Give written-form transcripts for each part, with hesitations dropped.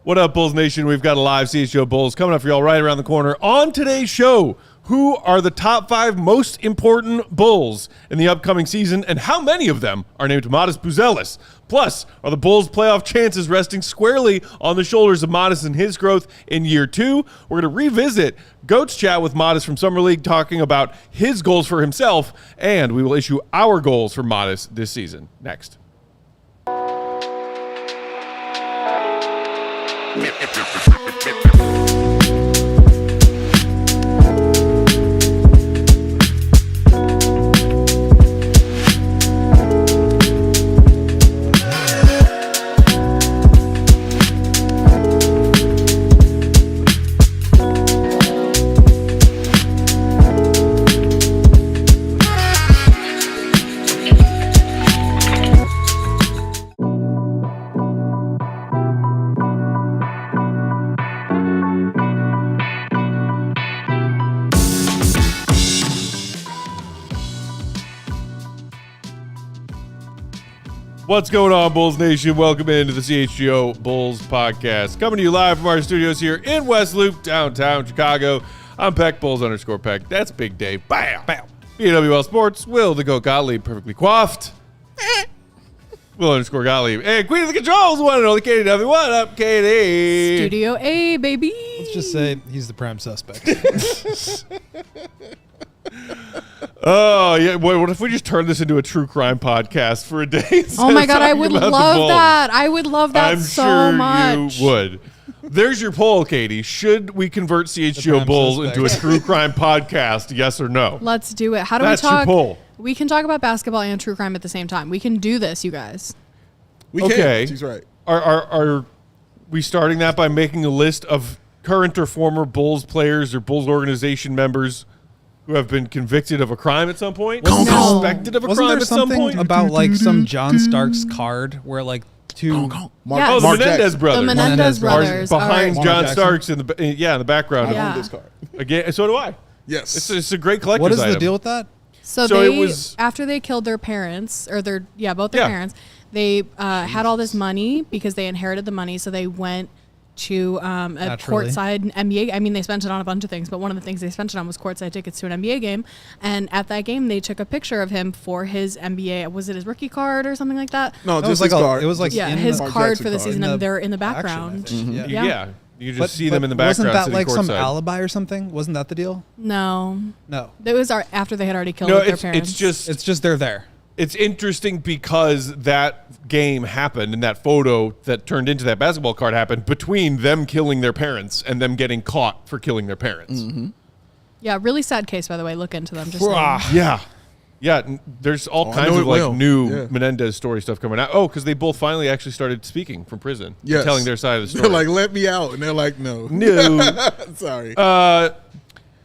What up, Bulls Nation? We've got a live CHGO Bulls coming up for y'all right around the corner. On today's show, who are the top 5 most important Bulls in the upcoming season, and how many of them are named Matas Buzelis? Plus, are the Bulls' playoff chances resting squarely on the shoulders of Matas and his growth in year 2? We're going to revisit Goat's chat with Matas from Summer League, talking about his goals for himself, and we will issue our goals for Matas this season. Next. What's going on, Bulls Nation? Welcome into the CHGO Bulls podcast. Coming to you live from our studios here in West Loop, downtown Chicago. I'm Peck, Bulls_Peck. That's Big Dave. Bam! Bam! BWL Sports, Will the Goat Gottlieb, perfectly coiffed. Will_Gottlieb. And Queen of the Controls, one and only Katie W. What up, Katie? Studio A, baby. Let's just say he's the prime suspect. Oh, yeah. Boy, what if we just turned this into a true crime podcast for a day? Oh, my God. I would love that. I would love that so much. I'm sure you would. There's your poll, Katie. Should we convert CHGO Bulls into a true crime podcast? Yes or no? Let's do it. How do we talk? That's your poll. We can talk about basketball and true crime at the same time. We can do this, you guys. We can. She's right. Are we starting that by making a list of current or former Bulls players or Bulls organization members who have been convicted of a crime at some point? Suspected of a crime at some point? About like some John Starks card where like two the Menendez brothers. The Menendez brothers behind John Jackson. Starks in the background. Yeah. I own this card. Again, so do I. Yes. It's a great collector's What is item. the deal with that? So it was after they killed their parents, or both their parents, they had all this money because they inherited the money. So they went to a courtside NBA. I mean, they spent it on a bunch of things, but one of the things they spent it on was courtside tickets to an NBA game. And at that game, they took a picture of him for his NBA. Was it his rookie card or something like that? No, just his card. It was like his card for the card. season, and they're in the background. Action, yeah. You can just see them in the background. Wasn't that like some courtside. alibi or something? Wasn't that the deal? No. It was after they had already killed their parents. It's just they're there. It's interesting because that game happened and that photo that turned into that basketball card happened between them killing their parents and them getting caught for killing their parents. Mm-hmm. Yeah, really sad case, by the way. Look into them. Just Yeah, there's all kinds of like new Menendez story stuff coming out. Oh, because they both finally actually started speaking from prison, telling their side of the story. They're like, let me out. And they're like, no. Sorry.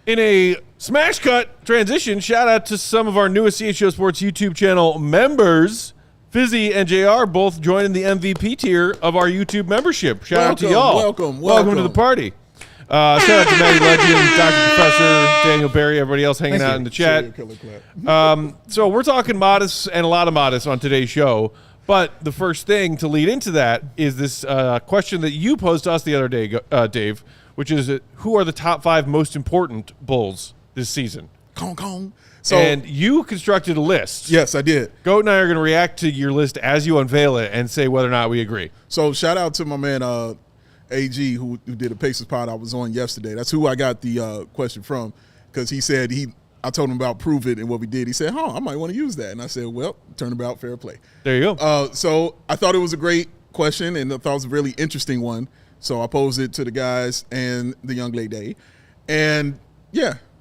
In a smash cut transition, shout out to some of our newest CHGO Sports YouTube channel members. Fizzy and JR both joining the MVP tier of our YouTube membership. Shout out to y'all. Welcome to the party. Shout out to Matty Legend, Dr. Professor, Daniel Barry, everybody else hanging out in the chat. So we're talking Matas and a lot of Matas on today's show. But the first thing to lead into that is this question that you posed to us the other day, Dave, which is who are the top 5 most important Bulls this season? So, and you constructed a list. Yes, I did. Goat and I are going to react to your list as you unveil it and say whether or not we agree. So shout out to my man AG who did a Pacers pod I was on yesterday. That's who I got the question from, because he said I told him about Prove It and what we did. He said, I might want to use that. And I said, well, turnabout, fair play. There you go. So I thought it was a great question, and I thought it was a really interesting one. So I posed it to the guys and the young lady. And,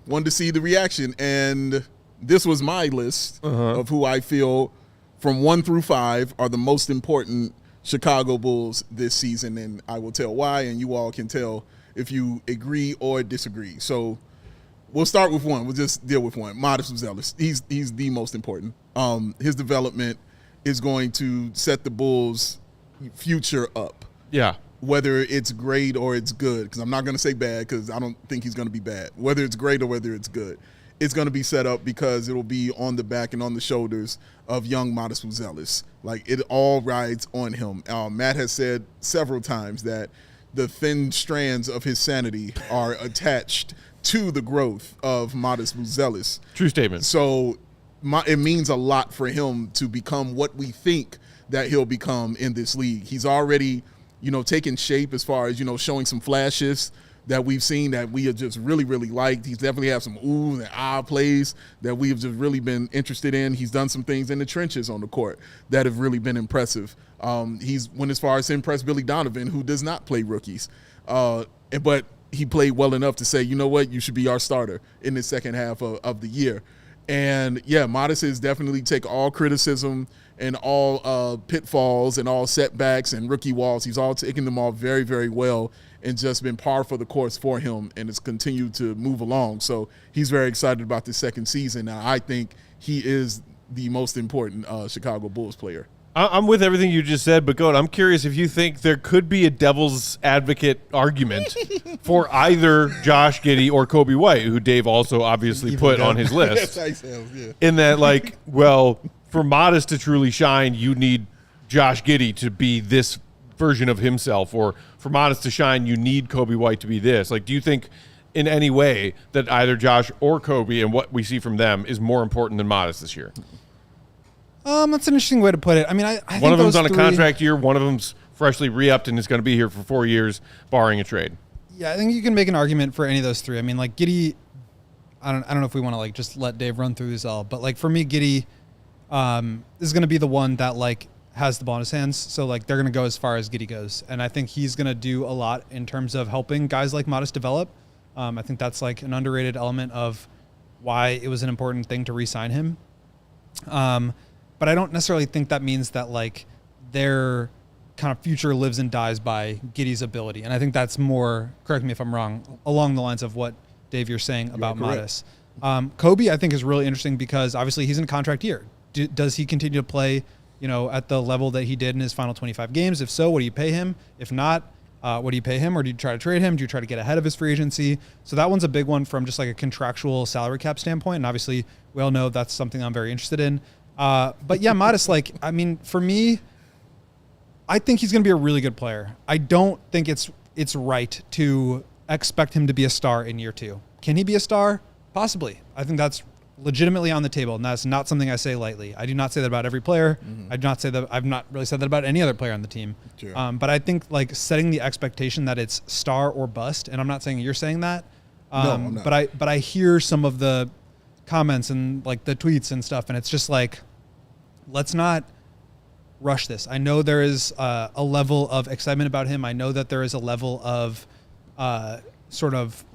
wanted to see the reaction. And this was my list of who I feel from 1 through 5 are the most important Chicago Bulls this season. And I will tell why, and you all can tell if you agree or disagree. So we'll start with one. We'll just deal with one. Matas Buzelis. He's the most important. His development is going to set the Bulls' future up. Yeah. Whether it's great or it's good, because I'm not going to say bad because I don't think he's going to be bad. Whether it's great or whether it's good, it's going to be set up because it will be on the back and on the shoulders of young Matas Buzelis. Like, it all rides on him. Matt has said several times that the thin strands of his sanity are attached to the growth of Matas Buzelis. True statement. So it means a lot for him to become what we think that he'll become in this league. He's already, taken shape as far as, showing some flashes that we've seen that we have just really, really liked. He's definitely have some ooh and ah plays that we have just really been interested in. He's done some things in the trenches on the court that have really been impressive. He's went as far as to impress Billy Donovan, who does not play rookies. But he played well enough to say, you know what, you should be our starter in the second half of the year. And, yeah, Matas is definitely take all criticism and all pitfalls and all setbacks and rookie walls. He's all taken them all very, very well and just been par for the course for him, and it's continued to move along. So he's very excited about this second season. Now, I think he is the most important Chicago Bulls player. I'm with everything you just said, but I'm curious if you think there could be a devil's advocate argument for either Josh Giddey or Kobe White, who Dave also obviously put on his list. In that, for Matas to truly shine, you need Josh Giddey to be this version of himself, or for Matas to shine, you need Kobe White to be this. Do you think in any way that either Josh or Kobe and what we see from them is more important than Matas this year? That's an interesting way to put it. I mean, I think one of them's on a contract year, one of them's freshly re-upped and is going to be here for 4 years, barring a trade. Yeah, I think you can make an argument for any of those three. I mean, Giddey, I don't know if we want to just let Dave run through this all, but for me, Giddey is going to be the one that has the ball in his hands. So they're going to go as far as Giddey goes, and I think he's going to do a lot in terms of helping guys like Matas develop. I think that's an underrated element of why it was an important thing to re-sign him. But I don't necessarily think that means that their kind of future lives and dies by Giddey's ability. And I think that's more, correct me if I'm wrong, along the lines of what, Dave, you're saying about Matas. Kobe, I think, is really interesting because obviously he's in a contract year. Does he continue to play, at the level that he did in his final 25 games? If so, what do you pay him? If not, what do you pay him? Or do you try to trade him? Do you try to get ahead of his free agency? So that one's a big one from just a contractual salary cap standpoint. And obviously we all know that's something I'm very interested in. But yeah, Matas, for me, I think he's going to be a really good player. I don't think it's right to expect him to be a star in year 2. Can he be a star? Possibly. I think that's legitimately on the table, and that's not something I say lightly. I do not say that about every player. Mm-hmm. I do not say that. I've not really said that about any other player on the team. Sure. But I think setting the expectation that it's star or bust, and I'm not saying you're saying that. No, I'm not. But I hear some of the comments and the tweets and stuff, and it's just let's not rush this. I know there is a level of excitement about him. I know that there is a level of sort of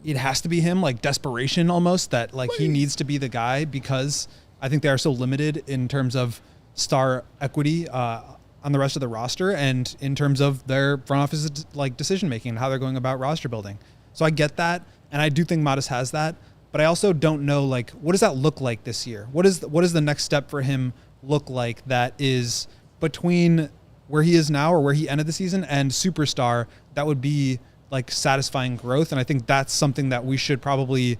it has to be him, desperation almost, that he needs to be the guy, because I think they are so limited in terms of star equity on the rest of the roster and in terms of their front office decision making and how they're going about roster building. So I get that, and I do think Matas has that. But I also don't know, what does that look like this year? What is the next step for him look like that is between where he is now or where he ended the season and superstar that would be satisfying growth? And I think that's something that we should probably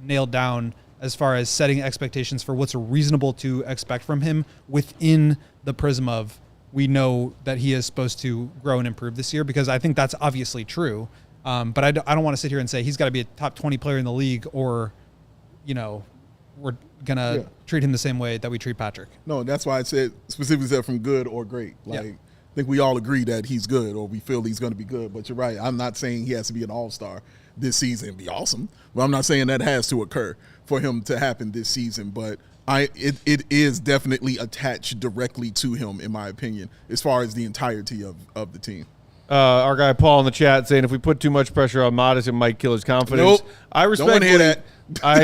nail down as far as setting expectations for what's reasonable to expect from him within the prism of we know that he is supposed to grow and improve this year, because I think that's obviously true. But I don't want to sit here and say he's got to be a top 20 player in the league, or, we're going to treat him the same way that we treat Patrick. No, that's why I specifically said from good or great. I think we all agree that he's good, or we feel he's going to be good. But you're right. I'm not saying he has to be an all-star this season and be awesome. But I'm not saying that has to occur for him to happen this season. But it is definitely attached directly to him, in my opinion, as far as the entirety of the team. Our guy Paul in the chat saying if we put too much pressure on Matas, it might kill his confidence. Nope. I respectfully, don't want to hear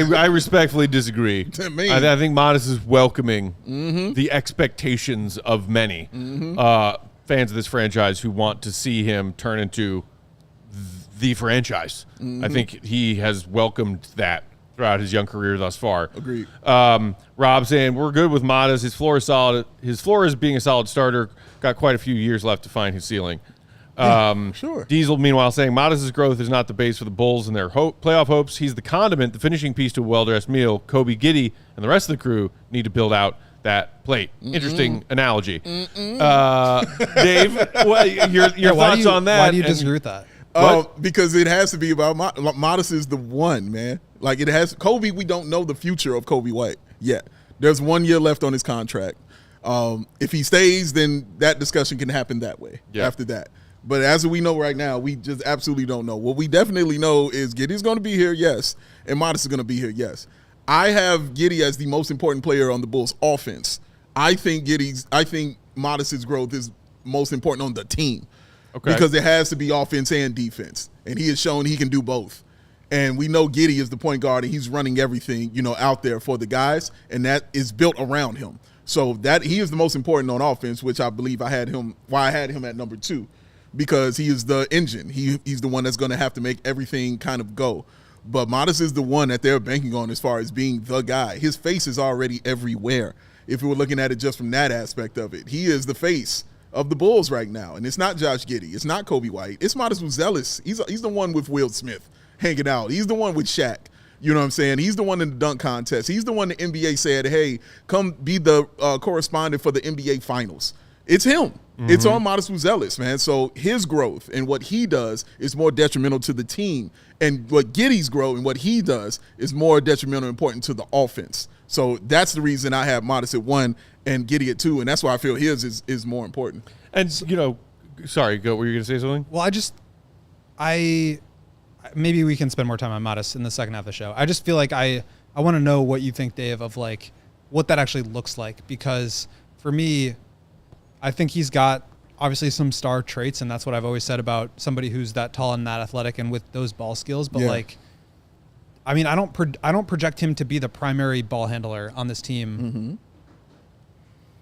that. I respectfully disagree. I think Matas is welcoming the expectations of many fans of this franchise who want to see him turn into the franchise. I think he has welcomed that throughout his young career thus far. Agreed. Rob saying we're good with Matas. His floor is solid. His floor is being a solid starter. Got quite a few years left to find his ceiling. Sure. Diesel, meanwhile, saying Matas' growth is not the base for the Bulls and their playoff hopes. He's the condiment, the finishing piece to a well-dressed meal. Kobe, Giddey, and the rest of the crew need to build out that plate. Interesting analogy. Dave, your thoughts on that? Why do you disagree with that? Because it has to be about Matas is the one, man. Like it has Kobe. We don't know the future of Kobe White yet. There's 1 year left on his contract. If he stays, then that discussion can happen that way after that. But as we know right now, we just absolutely don't know. What we definitely know is Giddey's going to be here, yes, and Matas is going to be here, yes. I have Giddey as the most important player on the Bulls offense. I think Matas's growth is most important on the team. Okay. Because it has to be offense and defense. And he has shown he can do both. And we know Giddey is the point guard and he's running everything, out there for the guys, and that is built around him. So that he is the most important on offense, which I believe I had him at number 2. Because he is the engine. He's the one that's going to have to make everything kind of go. But Matas is the one that they're banking on as far as being the guy. His face is already everywhere. If we were looking at it just from that aspect of it, he is the face of the Bulls right now. And it's not Josh Giddey. It's not Kobe White. It's Matas Buzelis. He's the one with Will Smith hanging out. He's the one with Shaq. You know what I'm saying? He's the one in the dunk contest. He's the one the NBA said, hey, come be the correspondent for the NBA Finals. It's him. Mm-hmm. It's on Matas Buzelis, man. So his growth and what he does is more detrimental to the team. And what Giddey's growth and what he does is more detrimental and important to the offense. So that's the reason I have Matas at 1 and Giddey at 2. And that's why I feel his is more important. And, sorry, were you going to say something? Well, maybe we can spend more time on Matas in the second half of the show. I just feel like I want to know what you think, Dave, of like what that actually looks like. Because for me, I think he's got obviously some star traits, and that's what I've always said about somebody who's that tall and that athletic and with those ball skills. But I don't project him to be the primary ball handler on this team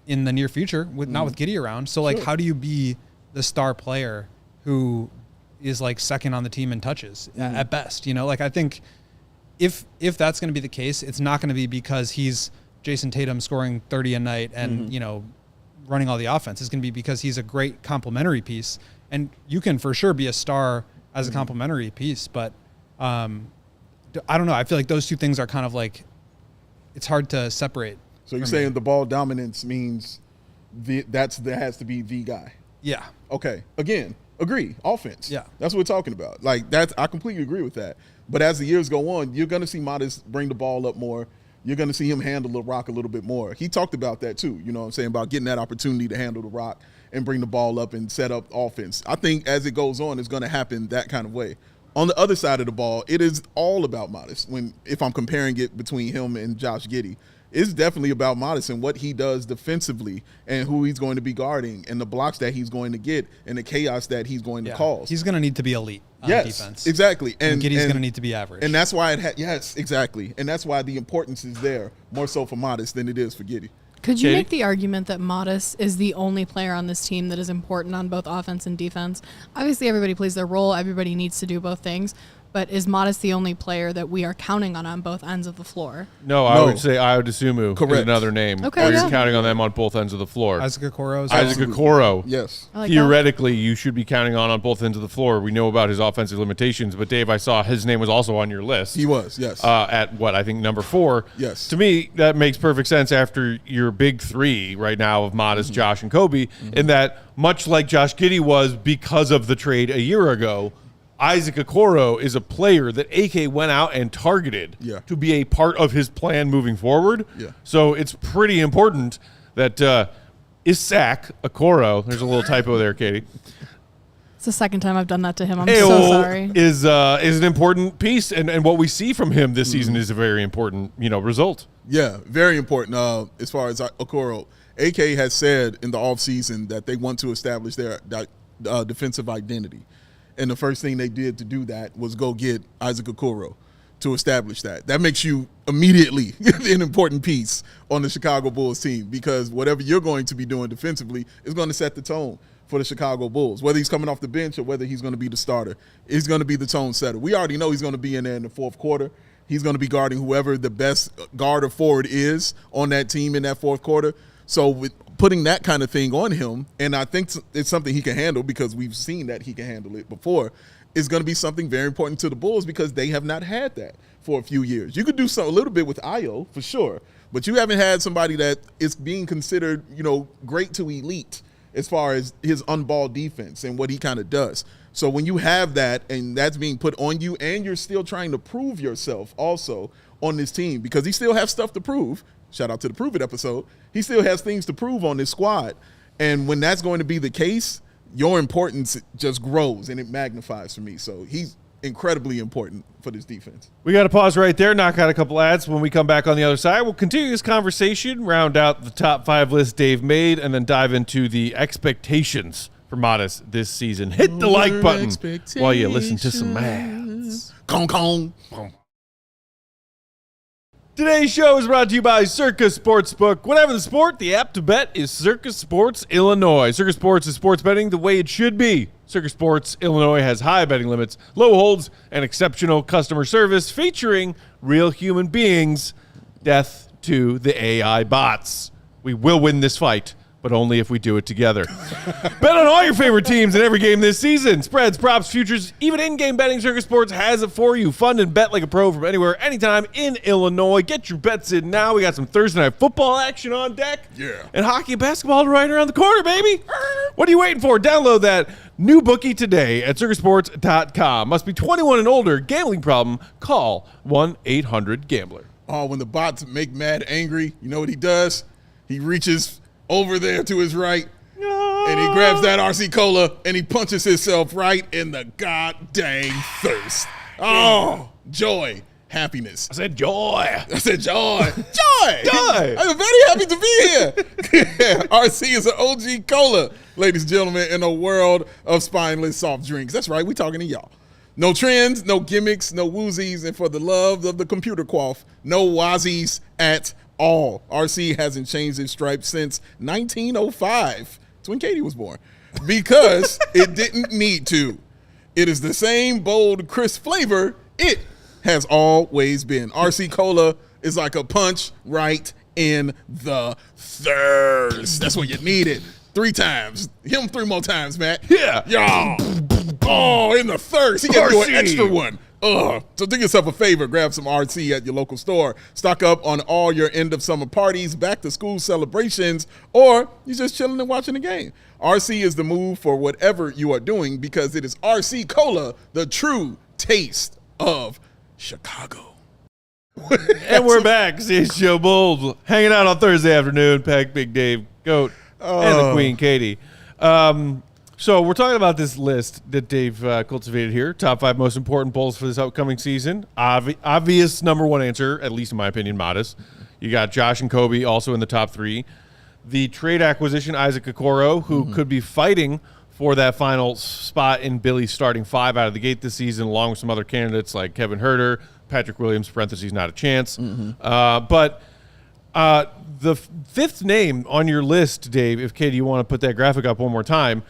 in the near future, not with Giddey around. So how do you be the star player who is like second on the team in touches at best? I think if that's going to be the case, it's not going to be because he's Jason Tatum scoring 30 a night and running all the offense. Is going to be because he's a great complementary piece, and you can for sure be a star as a complementary piece. But I don't know. I feel like those two things are kind of like it's hard to separate. So you're saying the ball dominance means that has to be the guy? Yeah. Okay. Again, agree. Offense. Yeah. That's what we're talking about. Like I completely agree with that. But as the years go on, you're going to see Matas bring the ball up more. You're going to see him handle the rock a little bit more. He talked about that too, you know what I'm saying, about getting that opportunity to handle the rock and bring the ball up and set up offense. I think as it goes on, it's going to happen that kind of way. On the other side of the ball, it is all about Matas. If I'm comparing it between him and Josh Giddey, it's definitely about Matas and what he does defensively and who he's going to be guarding and the blocks that he's going to get and the chaos that he's going to cause. He's going to need to be elite on defense. Exactly. And Giddey's going to need to be average. And that's why yes, exactly. And that's why the importance is there more so for Matas than it is for Giddey. Could you make the argument that Matas is the only player on this team that is important on both offense and defense? Obviously, everybody plays their role. Everybody needs to do both things. But is Matas the only player that we are counting on both ends of the floor? No, I would say Ayo Dosunmu is another name. Okay, You're counting on them on both ends of the floor. Isaac Okoro. Yes. Like theoretically, you should be counting on both ends of the floor. We know about his offensive limitations, but Dave, I saw his name was also on your list. He was, yes. At what, I think number 4. Yes. To me, that makes perfect sense after your big 3 right now of Matas, Josh, and Kobe, in that much like Josh Giddey was because of the trade a year ago, Isaac Okoro is a player that AK went out and targeted to be a part of his plan moving forward. Yeah. So it's pretty important that Isaac Okoro, there's a little typo there, Katie. It's the second time I've done that to him. I'm so sorry. Is an important piece, and what we see from him this season is a very important result. Yeah, very important. As far as Okoro, AK has said in the offseason that they want to establish their defensive identity. And the first thing they did to do that was go get Isaac Okoro to establish that. That makes you immediately an important piece on the Chicago Bulls team because whatever you're going to be doing defensively is going to set the tone for the Chicago Bulls. Whether he's coming off the bench or whether he's going to be the starter, he's going to be the tone setter. We already know he's going to be in there in the fourth quarter. He's going to be guarding whoever the best guard or forward is on that team in that fourth quarter. So with putting that kind of thing on him, and I think it's something he can handle because we've seen that he can handle it before, is going to be something very important to the Bulls because they have not had that for a few years. You could do a little bit with Ayo for sure, but you haven't had somebody that is being considered, great to elite as far as his on-ball defense and what he kind of does. So when you have that and that's being put on you and you're still trying to prove yourself also on this team, because he still has stuff to prove. Shout out to the Prove It episode. He still has things to prove on this squad. And when that's going to be the case, your importance just grows and it magnifies for me. So he's incredibly important for this defense. We got to pause right there, knock out a couple ads. When we come back on the other side, we'll continue this conversation, round out the top 5 list Dave made, and then dive into the expectations for Matas this season. Hit the like button while you listen to some maths. Kong. Today's show is brought to you by Circa Sportsbook. Whatever the sport, the app to bet is Circa Sports Illinois. Circa Sports is sports betting the way it should be. Circa Sports Illinois has high betting limits, low holds, and exceptional customer service featuring real human beings. Death to the AI bots. We will win this fight, but only if we do it together. Bet on all your favorite teams in every game this season. Spreads, props, futures, even in-game betting, Circa Sports has it for you. Fund and bet like a pro from anywhere, anytime in Illinois. Get your bets in now. We got some Thursday night football action on deck. Yeah. And hockey and basketball right around the corner, baby. What are you waiting for? Download that new bookie today at circasports.com. Must be 21 and older. Gambling problem? Call 1-800-GAMBLER. Oh, when the bots make Matt angry, you know what he does? He reaches over there to his right, and he grabs that RC Cola, and he punches himself right in the goddamn thirst. Oh, joy, happiness. I said joy. I said joy. Joy. Joy. I'm very happy to be here. RC is an OG Cola, ladies and gentlemen, in a world of spineless soft drinks. That's right, we talking to y'all. No trends, no gimmicks, no woozies, and for the love of the computer quaff, no wazies at all. RC hasn't changed its stripes since 1905. That's when Katie was born. Because it didn't need to. It is the same bold, crisp flavor it has always been. RC Cola is like a punch right in the thirst. That's what you needed. 3 times. Hit him 3 more times, Matt. Yeah. Yeah. Oh, in the thirst. He gave you an RC. extra one. So do yourself a favor, grab some RC at your local store. Stock up on all your end of summer parties, back to school celebrations, or you're just chilling and watching the game. RC is the move for whatever you are doing because it is RC Cola, the true taste of Chicago. And we're back. CHGO Bulls hanging out on Thursday afternoon. Peck, Big Dave, Goat, and the Queen, Katie. So we're talking about this list that Dave cultivated here. Top 5 most important Bulls for this upcoming season. Obvious number 1 answer, at least in my opinion, Matas. You got Josh and Kobe also in the top 3. The trade acquisition, Isaac Okoro, who could be fighting for that final spot in Billy's starting 5 out of the gate this season, along with some other candidates like Kevin Huerter, Patrick Williams, parentheses, not a chance. But the 5th name on your list, Dave, if Katie, you want to put that graphic up one more time,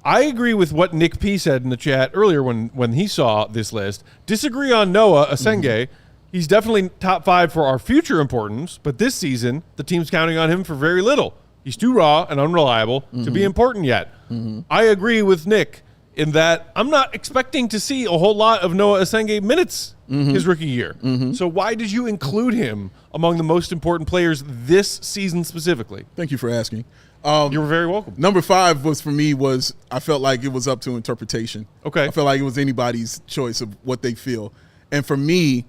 I agree with what Nick P said in the chat earlier when he saw this list. Disagree on Noah Essengue. He's definitely top 5 for our future importance, but this season, the team's counting on him for very little. He's too raw and unreliable to be important yet. I agree with Nick in that I'm not expecting to see a whole lot of Noah Essengue minutes his rookie year. So why did you include him among the most important players this season specifically? Thank you for asking. You were very welcome. Number 5 was I felt like it was up to interpretation. Okay. I felt like it was anybody's choice of what they feel. And for me,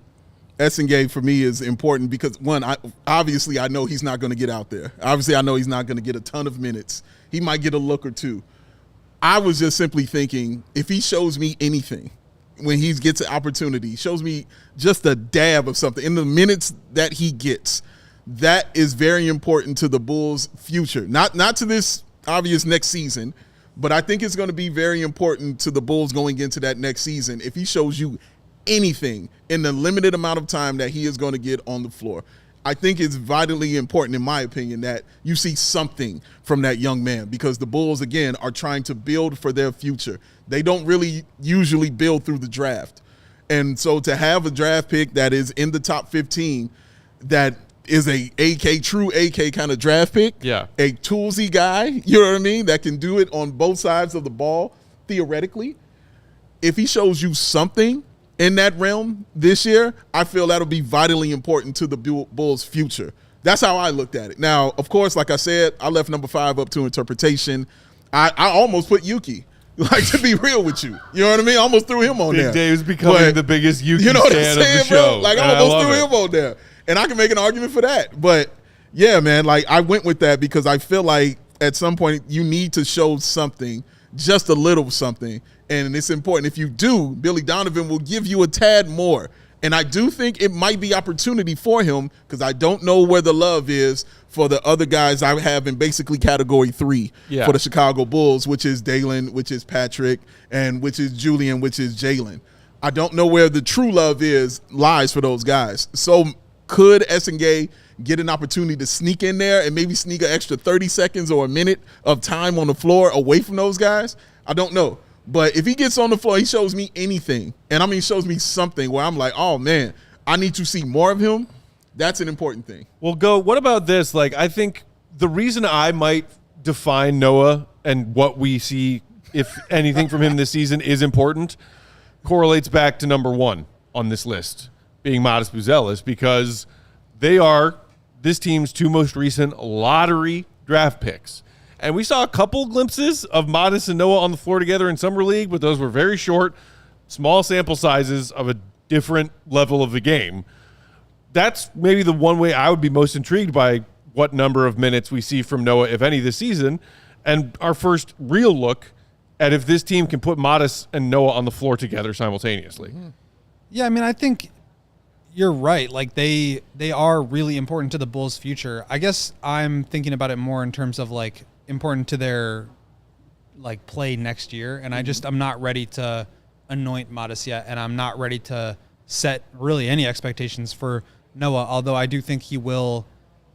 Essengue for me is important because, one, obviously I know he's not going to get out there. Obviously I know he's not going to get a ton of minutes. He might get a look or 2. I was just simply thinking if he shows me anything when he gets an opportunity, shows me just a dab of something in the minutes that he gets, that is very important to the Bulls' future. Not to this obvious next season, but I think it's going to be very important to the Bulls going into that next season if he shows you anything in the limited amount of time that he is going to get on the floor. I think it's vitally important, in my opinion, that you see something from that young man because the Bulls, again, are trying to build for their future. They don't really usually build through the draft. And so to have a draft pick that is in the top 15 that is a true AK kind of draft pick, a toolsy guy, you know what I mean, that can do it on both sides of the ball, theoretically. If he shows you something in that realm this year, I feel that'll be vitally important to the Bulls' future. That's how I looked at it. Now, of course, like I said, I left number 5 up to interpretation. I almost put Yuki. Like, to be real with you. You know what I mean? I almost threw him on Big there. Dave's becoming the biggest Yuki fan of the show. Like, I almost threw him on there. And I can make an argument for that. But, yeah, man, like, I went with that because I feel like at some point you need to show something, just a little something. And it's important. If you do, Billy Donovan will give you a tad more. And I do think it might be opportunity for him because I don't know where the love is for the other guys I have in basically category 3 for the Chicago Bulls, which is Dalen, which is Patrick, and which is Julian, which is Jalen. I don't know where the true love lies for those guys. So could Essengue get an opportunity to sneak in there and maybe sneak an extra 30 seconds or a minute of time on the floor away from those guys? I don't know. But if he gets on the floor, he shows me anything. And I mean, shows me something where I'm like, oh, man, I need to see more of him. That's an important thing. Well, what about this? Like, I think the reason I might define Noah and what we see, if anything from him this season is important, correlates back to number 1 on this list, being Matas Buzelis, because they are this team's 2 most recent lottery draft picks. And we saw a couple glimpses of Matas and Noah on the floor together in Summer League, but those were very short, small sample sizes of a different level of the game. That's maybe the one way I would be most intrigued by what number of minutes we see from Noah, if any, this season. And our first real look at if this team can put Matas and Noah on the floor together simultaneously. Yeah, I mean, I think you're right. Like, they are really important to the Bulls' future. I guess I'm thinking about it more in terms of, like, important to their like play next year, and I'm not ready to anoint Matas yet, and I'm not ready to set really any expectations for Noah, although I do think he will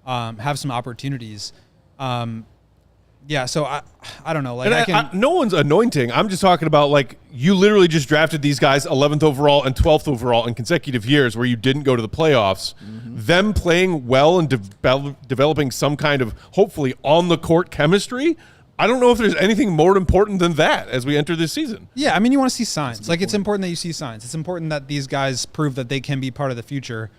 have some opportunities. So I don't know. Like, no one's anointing. I'm just talking about, like, you literally just drafted these guys 11th overall and 12th overall in consecutive years where you didn't go to the playoffs. Them playing well and developing some kind of hopefully on the court chemistry. I don't know if there's anything more important than that as we enter this season. Yeah, I mean, you want to see signs. Like, it's important that you see signs. It's important that these guys prove that they can be part of the future.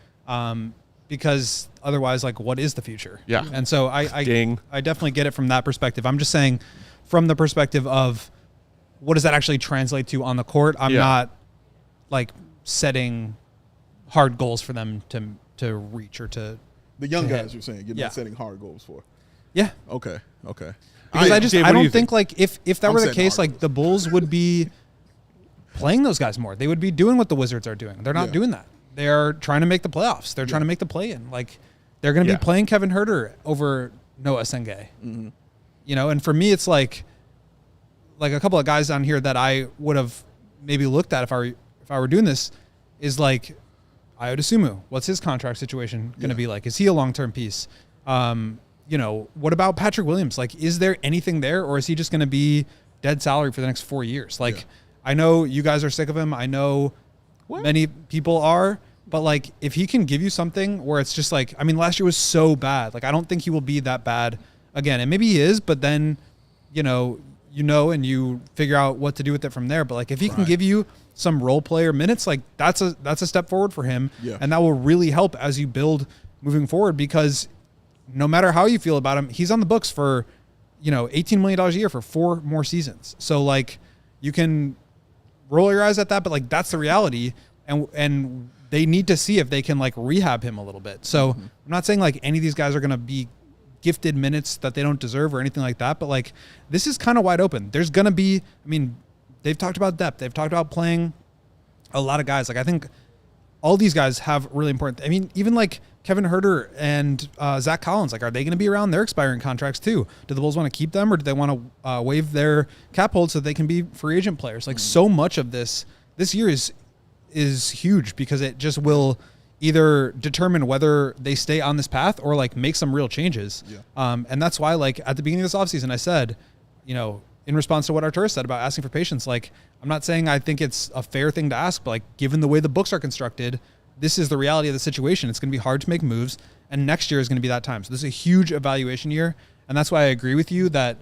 Because otherwise, like, what is the future? Yeah. And so I definitely get it from that perspective. I'm just saying from the perspective of what does that actually translate to on the court? I'm not like setting hard goals for them to reach or to the young guys you're saying you're not setting hard goals for. Yeah. Okay. Because Dave, I don't think think? like if that were the case, like the Bulls would be playing those guys more. They would be doing what the Wizards are doing. They're not doing that. They're trying to make the playoffs. They're trying to make the play-in. Like, they're going to be playing Kevin Huerter over Noah Essengue. You know, and for me, it's like a couple of guys on here that I would have maybe looked at if I were doing this is like Ayo Dosunmu. What's his contract situation going to be like? Is he a long-term piece? You know, what about Patrick Williams? Like, is there anything there, or is he just going to be dead salary for the next 4 years? Like, I know you guys are sick of him. I know many people are, but like, if he can give you something where it's just like, I mean, last year was so bad. Like, I don't think he will be that bad again. And maybe he is, but then, you know, and you figure out what to do with it from there. But like, if he can give you some role player minutes, like that's a step forward for him. Yeah. And that will really help as you build moving forward, because no matter how you feel about him, he's on the books for, you know, $18 million a year for 4 more seasons. So like, you can roll your eyes at that, but like, that's the reality. And they need to see if they can like rehab him a little bit. So I'm not saying like any of these guys are going to be gifted minutes that they don't deserve or anything like that. But like, this is kind of wide open. There's going to be, I mean, they've talked about depth. They've talked about playing a lot of guys. Like, I think all these guys have really important, I mean, even like Kevin Huerter and Zach Collins, like, are they going to be around their expiring contracts too? Do the Bulls want to keep them, or do they want to waive their cap hold so they can be free agent players? Like, so much of this year is huge, because it just will either determine whether they stay on this path or like make some real changes. And that's why, like, at the beginning of this offseason, I said, you know, in response to what Arturas said about asking for patience, like, I'm not saying I think it's a fair thing to ask, but like, given the way the books are constructed, this is the reality of the situation. It's going to be hard to make moves, and next year is going to be that time. So this is a huge evaluation year, and that's why I agree with you that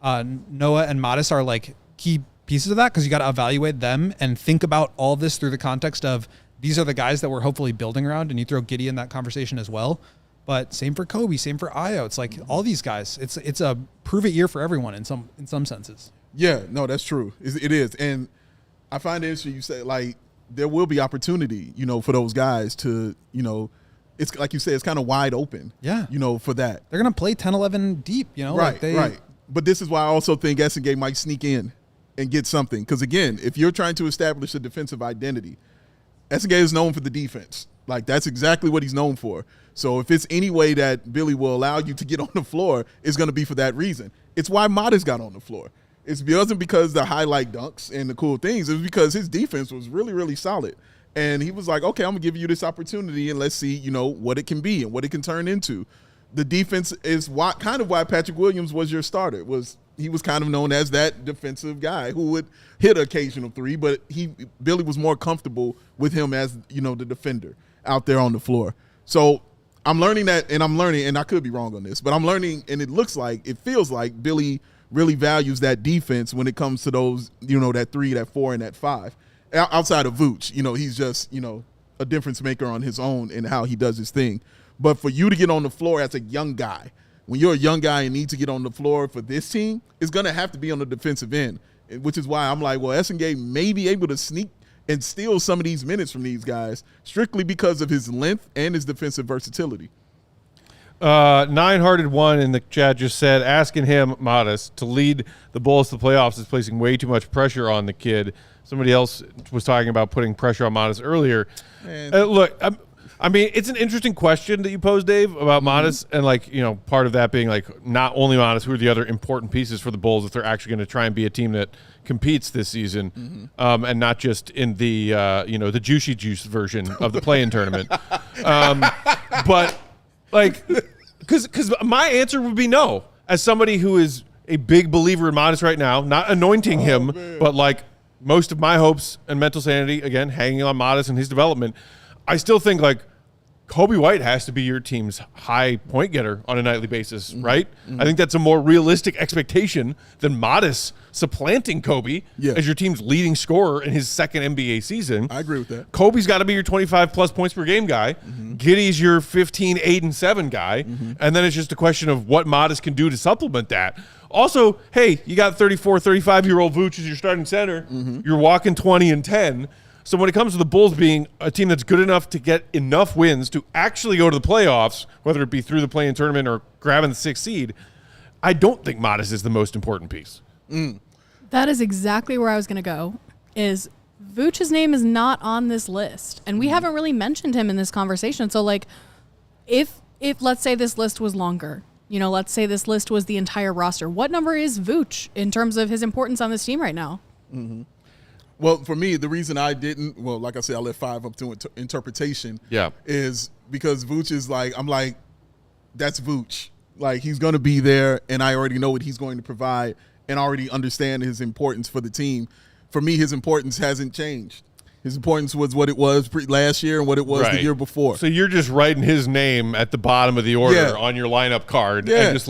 Noah and Matas are like key pieces of that, because you got to evaluate them and think about all this through the context of these are the guys that we're hopefully building around, and you throw Giddey in that conversation as well. But same for Kobe, same for Ayo. It's like all these guys. It's a prove it year for everyone in some senses. Yeah, no, that's true. It is. And I find it interesting you say, like, there will be opportunity, for those guys to, it's like you said, it's kind of wide open. Yeah. For that. They're going to play 10-11 deep, Right, right. But this is why I also think Essengue might sneak in and get something. Because, again, if you're trying to establish a defensive identity, Essengue is known for the defense. Like, that's exactly what he's known for. So if it's any way that Billy will allow you to get on the floor, it's going to be for that reason. It's why Matas got on the floor. It wasn't because the highlight dunks and the cool things. It was because his defense was really, really solid. And he was like, okay, I'm going to give you this opportunity, and let's see, what it can be and what it can turn into. The defense is kind of why Patrick Williams was your starter. He was kind of known as that defensive guy who would hit an occasional three, but Billy was more comfortable with him as, the defender out there on the floor. So I'm learning that, and I could be wrong on this, but I'm learning, and it feels like Billy really values that defense when it comes to those, that 3, that 4, and that 5. Outside of Vooch, he's just, a difference maker on his own and how he does his thing. But for you to get on the floor as a young guy, when you're a young guy and need to get on the floor for this team, it's going to have to be on the defensive end, which is why I'm like, well, Essengue may be able to sneak and steal some of these minutes from these guys strictly because of his length and his defensive versatility. Nine-hearted one in the chat just said, asking him, Matas, to lead the Bulls to the playoffs is placing way too much pressure on the kid. Somebody else was talking about putting pressure on Matas earlier. Look, I mean, it's an interesting question that you posed, Dave, about Matas, and part of that being not only Matas, who are the other important pieces for the Bulls if they're actually going to try and be a team that competes this season, and not just in the the juicy juice version of the play-in tournament. But because my answer would be no, as somebody who is a big believer in Matas right now, not anointing him, but most of my hopes and mental sanity, again, hanging on Matas and his development. I still think Kobe White has to be your team's high point getter on a nightly basis, right? I think that's a more realistic expectation than Matas supplanting Kobe as your team's leading scorer in his second NBA season. I agree with that. Kobe's got to be your 25-plus points per game guy. Giddey's your 15, 8, and 7 guy. And then it's just a question of what Matas can do to supplement that. Also, hey, you got 34, 35-year-old Vooch as your starting center. You're walking 20 and 10. So when it comes to the Bulls being a team that's good enough to get enough wins to actually go to the playoffs, whether it be through the play-in tournament or grabbing the 6th seed, I don't think Matas is the most important piece. That is exactly where I was going to go, is Vooch's name is not on this list. And we haven't really mentioned him in this conversation. So, if let's say this list was longer, let's say this list was the entire roster, what number is Vooch in terms of his importance on this team right now? Well, for me, the reason I didn't, like I said, I left 5 up to interpretation. Is because Vooch is that's Vooch. He's going to be there, and I already know what he's going to provide and already understand his importance for the team. For me, his importance hasn't changed. His importance was what it was last year and what it was the year before. So you're just writing his name at the bottom of the order on your lineup card and just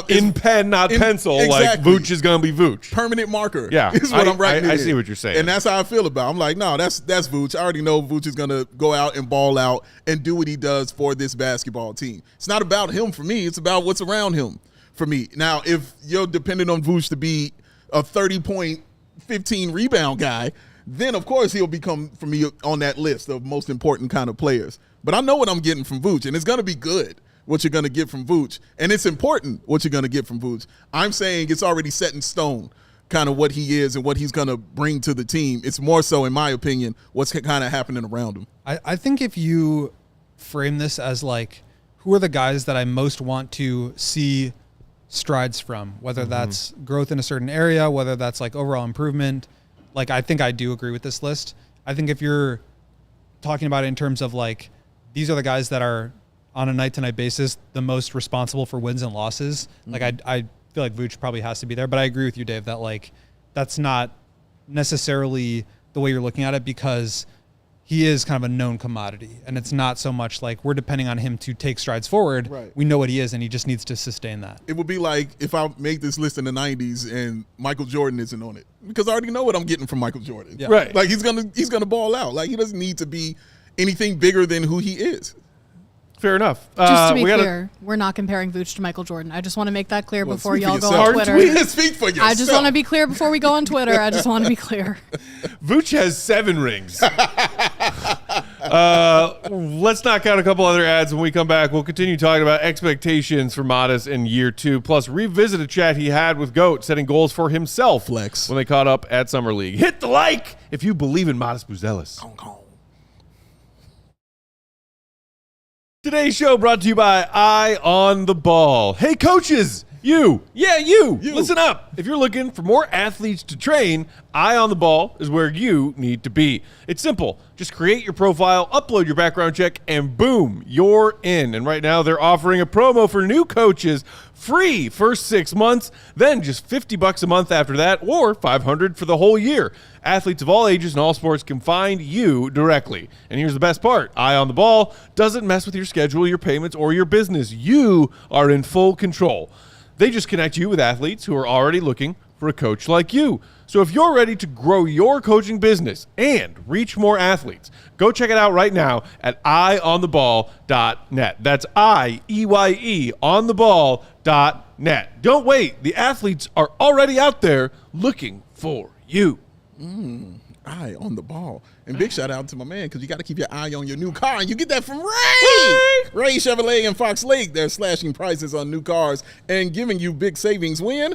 in pen, not pencil, exactly. Vooch is going to be Vooch. Permanent marker. Yeah. Is what I'm writing. I see what you're saying. And that's how I feel about it. I'm like, no, that's Vooch. I already know Vooch is going to go out and ball out and do what he does for this basketball team. It's not about him for me. It's about what's around him for me. Now, if you're dependent on Vooch to be a 30-point, 15-rebound guy, then, of course, he'll become, for me, on that list of most important kind of players. But I know what I'm getting from Vooch, and it's going to be good. What you're going to get from Vooch. And it's important what you're going to get from Vooch. I'm saying it's already set in stone kind of what he is and what he's going to bring to the team. It's more so, in my opinion, what's kind of happening around him. I think if you frame this as who are the guys that I most want to see strides from, whether that's growth in a certain area, whether that's overall improvement, I think I do agree with this list. I think if you're talking about it in terms of these are the guys that are on a night-to-night basis, the most responsible for wins and losses. I feel like Vooch probably has to be there, but I agree with you, Dave, that that's not necessarily the way you're looking at it because he is kind of a known commodity, and it's not so much we're depending on him to take strides forward. Right. We know what he is, and he just needs to sustain that. It would be if I make this list in the 90s and Michael Jordan isn't on it because I already know what I'm getting from Michael Jordan. Yeah. Right. He's gonna ball out. He doesn't need to be anything bigger than who he is. Fair enough. Just to be clear, we're not comparing Vooch to Michael Jordan. I just want to make that clear before y'all go on Twitter. Speak for yourself. I just want to be clear before we go on Twitter. I just want to be clear. Vooch has 7 rings. Let's knock out a couple other ads. When we come back, we'll continue talking about expectations for Matas in year 2, plus revisit a chat he had with GOAT, setting goals for himself Flex when they caught up at Summer League. Hit the like if you believe in Matas Buzelis. Today's show brought to you by Eye on the Ball. Hey, coaches, you, listen up. If you're looking for more athletes to train, Eye on the Ball is where you need to be. It's simple. Just create your profile, upload your background check, and boom, you're in. And right now, they're offering a promo for new coaches, free first 6 months, then just $50 a month after that, or $500 for the whole year. Athletes of all ages and all sports can find you directly. And here's the best part. Eye on the Ball doesn't mess with your schedule, your payments, or your business. You are in full control. They just connect you with athletes who are already looking for a coach like you. So if you're ready to grow your coaching business and reach more athletes, go check it out right now at eyeontheball.net. That's IEYE ontheball.net. Don't wait. The athletes are already out there looking for you. Eye on the ball. And big shout out to my man, because you got to keep your eye on your new car, and you get that from Ray Chevrolet in Fox Lake. They're slashing prices on new cars and giving you big savings when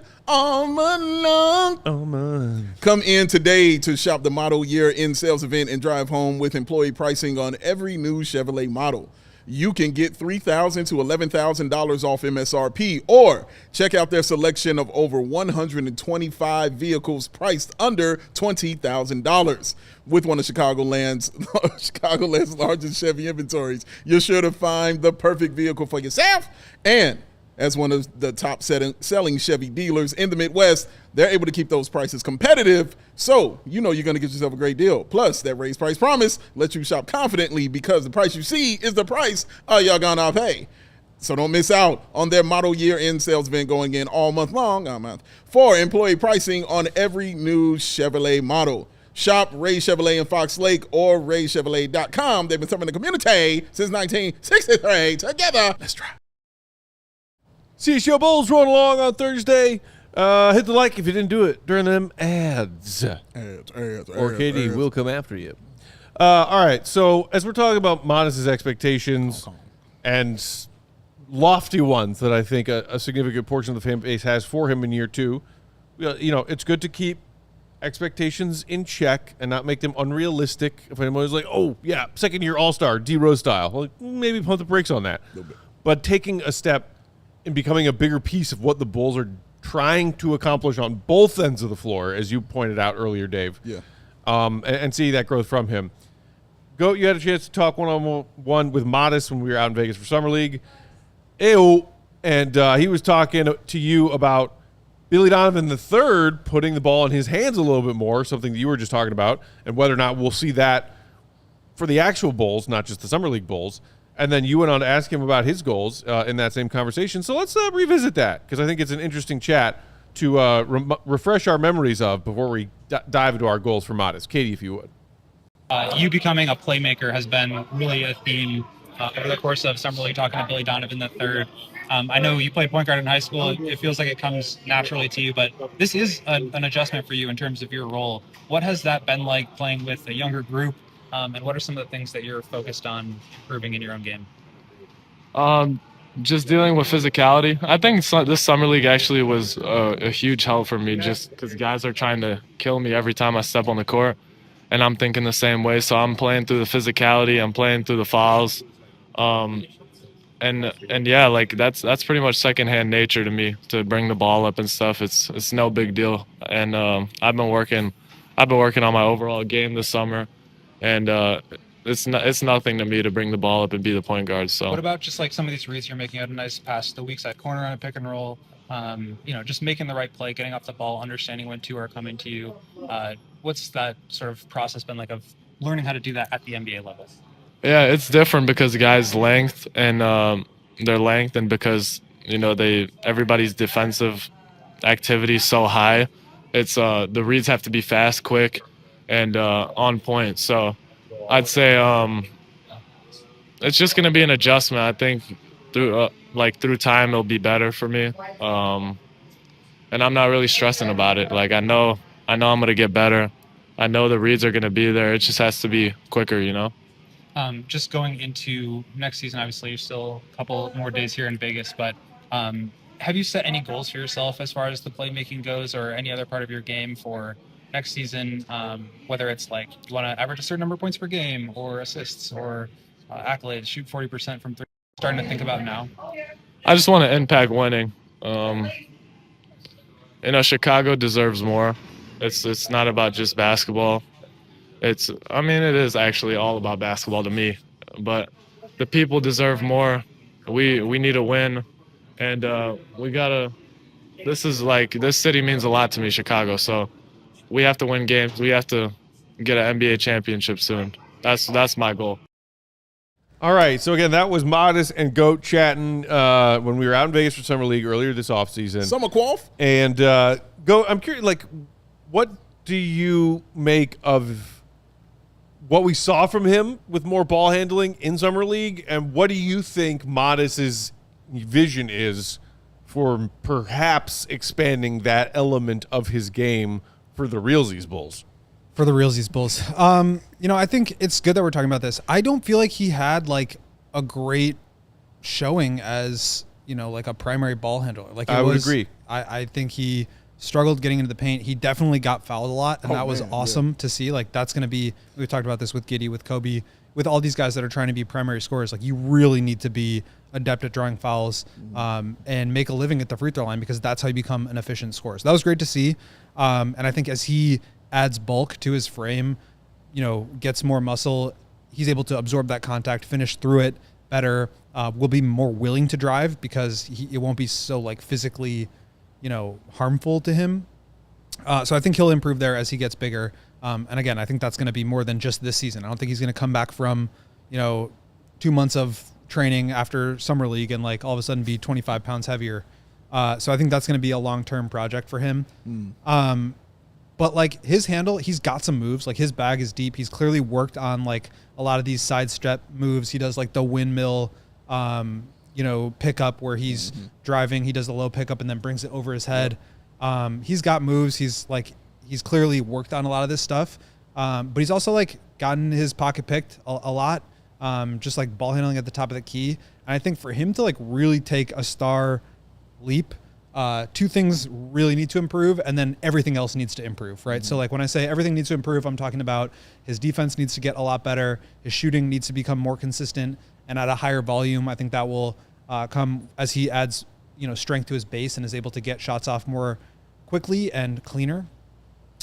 Come in today to shop the model year end sales event and drive home with employee pricing on every new Chevrolet model. You can get $3,000 to $11,000 off MSRP, or check out their selection of over 125 vehicles priced under $20,000. With one of Chicagoland's largest Chevy inventories, you're sure to find the perfect vehicle for yourself. And as one of the top selling Chevy dealers in the Midwest, they're able to keep those prices competitive, so you know you're going to get yourself a great deal. Plus, that raised price promise lets you shop confidently, because the price you see is the price you're going to pay. So don't miss out on their model year end sales event going in all month long for employee pricing on every new Chevrolet model. Shop Ray Chevrolet in Fox Lake or raychevrolet.com. They've been serving the community since 1963. Together, let's try. CHGO Bulls rolling along on Thursday. Hit the like if you didn't do it during them ads. Or KD will come after you. All right, so as we're talking about Matas' expectations and lofty ones that I think a significant portion of the fan base has for him in year 2, it's good to keep expectations in check and not make them unrealistic. If anyone's like, oh, yeah, second-year All-Star, D-Rose style, well, maybe pump the brakes on that. But taking a step in becoming a bigger piece of what the Bulls are trying to accomplish on both ends of the floor, as you pointed out earlier, Dave. Yeah. And see that growth from him. Goat, you had a chance to talk one-on-one with Matas when we were out in Vegas for Summer League. And he was talking to you about Billy Donovan III putting the ball in his hands a little bit more, something that you were just talking about, and whether or not we'll see that for the actual Bulls, not just the Summer League Bulls. And then you went on to ask him about his goals in that same conversation. So let's revisit that, because I think it's an interesting chat to refresh our memories of before we dive into our goals for Matas. Katie, if you would. You becoming a playmaker has been really a theme over the course of Summer League, talking to Billy Donovan III. I know you played point guard in high school. It feels like it comes naturally to you, but this is an adjustment for you in terms of your role. What has that been like playing with a younger group? And what are some of the things that you're focused on improving in your own game? Just dealing with physicality. I think this summer league actually was a huge help for me, just because guys are trying to kill me every time I step on the court, and I'm thinking the same way. So I'm playing through the physicality. I'm playing through the fouls, and yeah, like that's pretty much secondhand nature to me to bring the ball up and stuff. It's no big deal, and I've been working on my overall game this summer. And it's nothing to me to bring the ball up and be the point guard. So what about just like some of these reads you're making out a nice pass the weak side corner on a pick and roll? Just making the right play, getting off the ball, understanding when two are coming to you. What's that sort of process been like of learning how to do that at the NBA level? Yeah, it's different because guys' length and their length, and because everybody's defensive activity is so high. It's the reads have to be fast, quick, and on point. So I'd say it's just gonna be an adjustment. I think through time it'll be better for me. And I'm not really stressing about it. Like I know I'm gonna get better. I know the reads are gonna be there. It just has to be quicker, you know. Just going into next season, obviously you're still a couple more days here in Vegas, but have you set any goals for yourself as far as the playmaking goes, or any other part of your game for next season? Whether it's like you want to average a certain number of points per game, or assists, or accolades, shoot 40% from three. Starting to think about now. I just want to impact winning. Chicago deserves more. It's not about just basketball. It is actually all about basketball to me. But the people deserve more. We need to win, and this city means a lot to me, Chicago. So we have to win games. We have to get an NBA championship soon. That's my goal. All right, so again, that was Matas and Goat chatting when we were out in Vegas for Summer League earlier this offseason. Summer quaff? And Goat, I'm curious, like, what do you make of what we saw from him with more ball handling in Summer League, and what do you think Matas's vision is for perhaps expanding that element of his game for the Realsies Bulls? For the Realsies Bulls. I think it's good that we're talking about this. I don't feel like he had like a great showing as, like a primary ball handler. Like I would agree. I think he struggled getting into the paint. He definitely got fouled a lot, and that was awesome to see. Like that's going to be, we talked about this with Giddey, with Kobe, with all these guys that are trying to be primary scorers. Like you really need to be adept at drawing fouls and make a living at the free throw line, because that's how you become an efficient scorer. So that was great to see. And I think as he adds bulk to his frame, gets more muscle, he's able to absorb that contact, finish through it better, will be more willing to drive because it won't be so like physically, harmful to him. So I think he'll improve there as he gets bigger. And again, I think that's going to be more than just this season. I don't think he's going to come back from, 2 months of training after Summer League and like all of a sudden be 25 pounds heavier. So I think that's going to be a long-term project for him. But like his handle, he's got some moves. Like his bag is deep. He's clearly worked on like a lot of these side step moves. He does like the windmill, pickup where he's driving. He does the low pickup and then brings it over his head. He's got moves. He's clearly worked on a lot of this stuff. But he's also like gotten his pocket picked a lot. Just like ball handling at the top of the key. And I think for him to like really take a star leap, two things really need to improve, and then everything else needs to improve, right? So like when I say everything needs to improve, I'm talking about his defense needs to get a lot better, his shooting needs to become more consistent and at a higher volume. I think that will come as he adds, strength to his base and is able to get shots off more quickly and cleaner.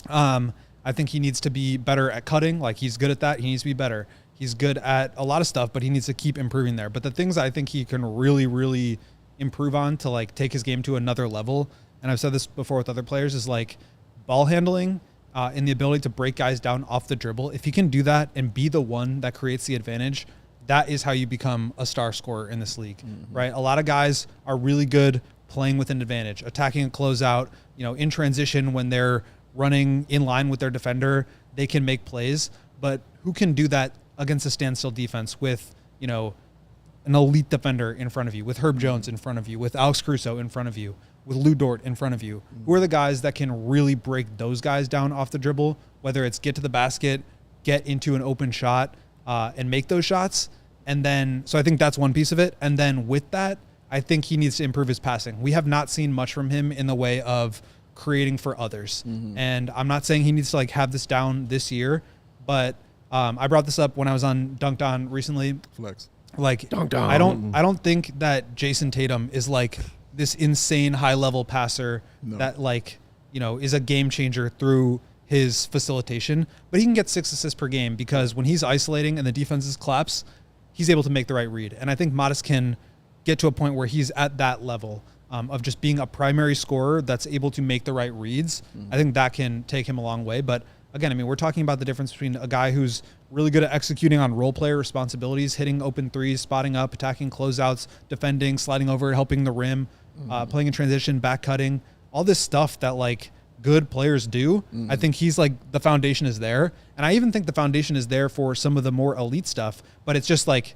I think he needs to be better at cutting. Like he's good at that. He needs to be better. He's good at a lot of stuff, but he needs to keep improving there. But the things I think he can really, really improve on to like take his game to another level, and I've said this before with other players, is like ball handling and the ability to break guys down off the dribble. If he can do that and be the one that creates the advantage, that is how you become a star scorer in this league, right? A lot of guys are really good playing with an advantage, attacking a closeout, in transition when they're running in line with their defender, they can make plays. But who can do that against a standstill defense with, an elite defender in front of you, with Herb Jones in front of you, with Alex Caruso in front of you, with Lou Dort in front of you? Who are the guys that can really break those guys down off the dribble, whether it's get to the basket, get into an open shot, and make those shots? And then, so I think that's one piece of it. And then with that, I think he needs to improve his passing. We have not seen much from him in the way of creating for others. And I'm not saying he needs to like have this down this year, but I brought this up when I was on Dunked On recently. Flex. Like, I don't think that Jason Tatum is like this insane high level passer that like, is a game changer through his facilitation, but he can get 6 assists per game because when he's isolating and the defenses collapse, he's able to make the right read. And I think Matas can get to a point where he's at that level of just being a primary scorer that's able to make the right reads. I think that can take him a long way. But again, we're talking about the difference between a guy who's really good at executing on role player responsibilities, hitting open threes, spotting up, attacking closeouts, defending, sliding over, helping the rim, playing in transition, back cutting, all this stuff that like good players do. I think he's like, the foundation is there. And I even think the foundation is there for some of the more elite stuff, but it's just like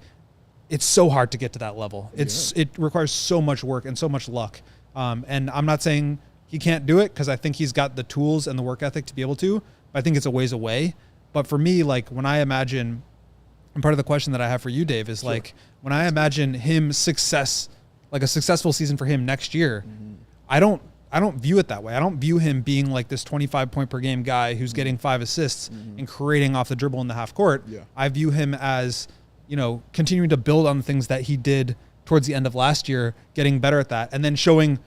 it's so hard to get to that level. It requires so much work and so much luck. And I'm not saying he can't do it because I think he's got the tools and the work ethic to be able to. But I think it's a ways away. But for me, like when I imagine, and part of the question that I have for you, Dave, is like when I imagine him success, like a successful season for him next year, I don't view it that way. I don't view him being like this 25 point per game guy who's getting 5 assists and creating off the dribble in the half court. Yeah. I view him as, you know, continuing to build on the things that he did towards the end of last year, getting better at that, and then showing,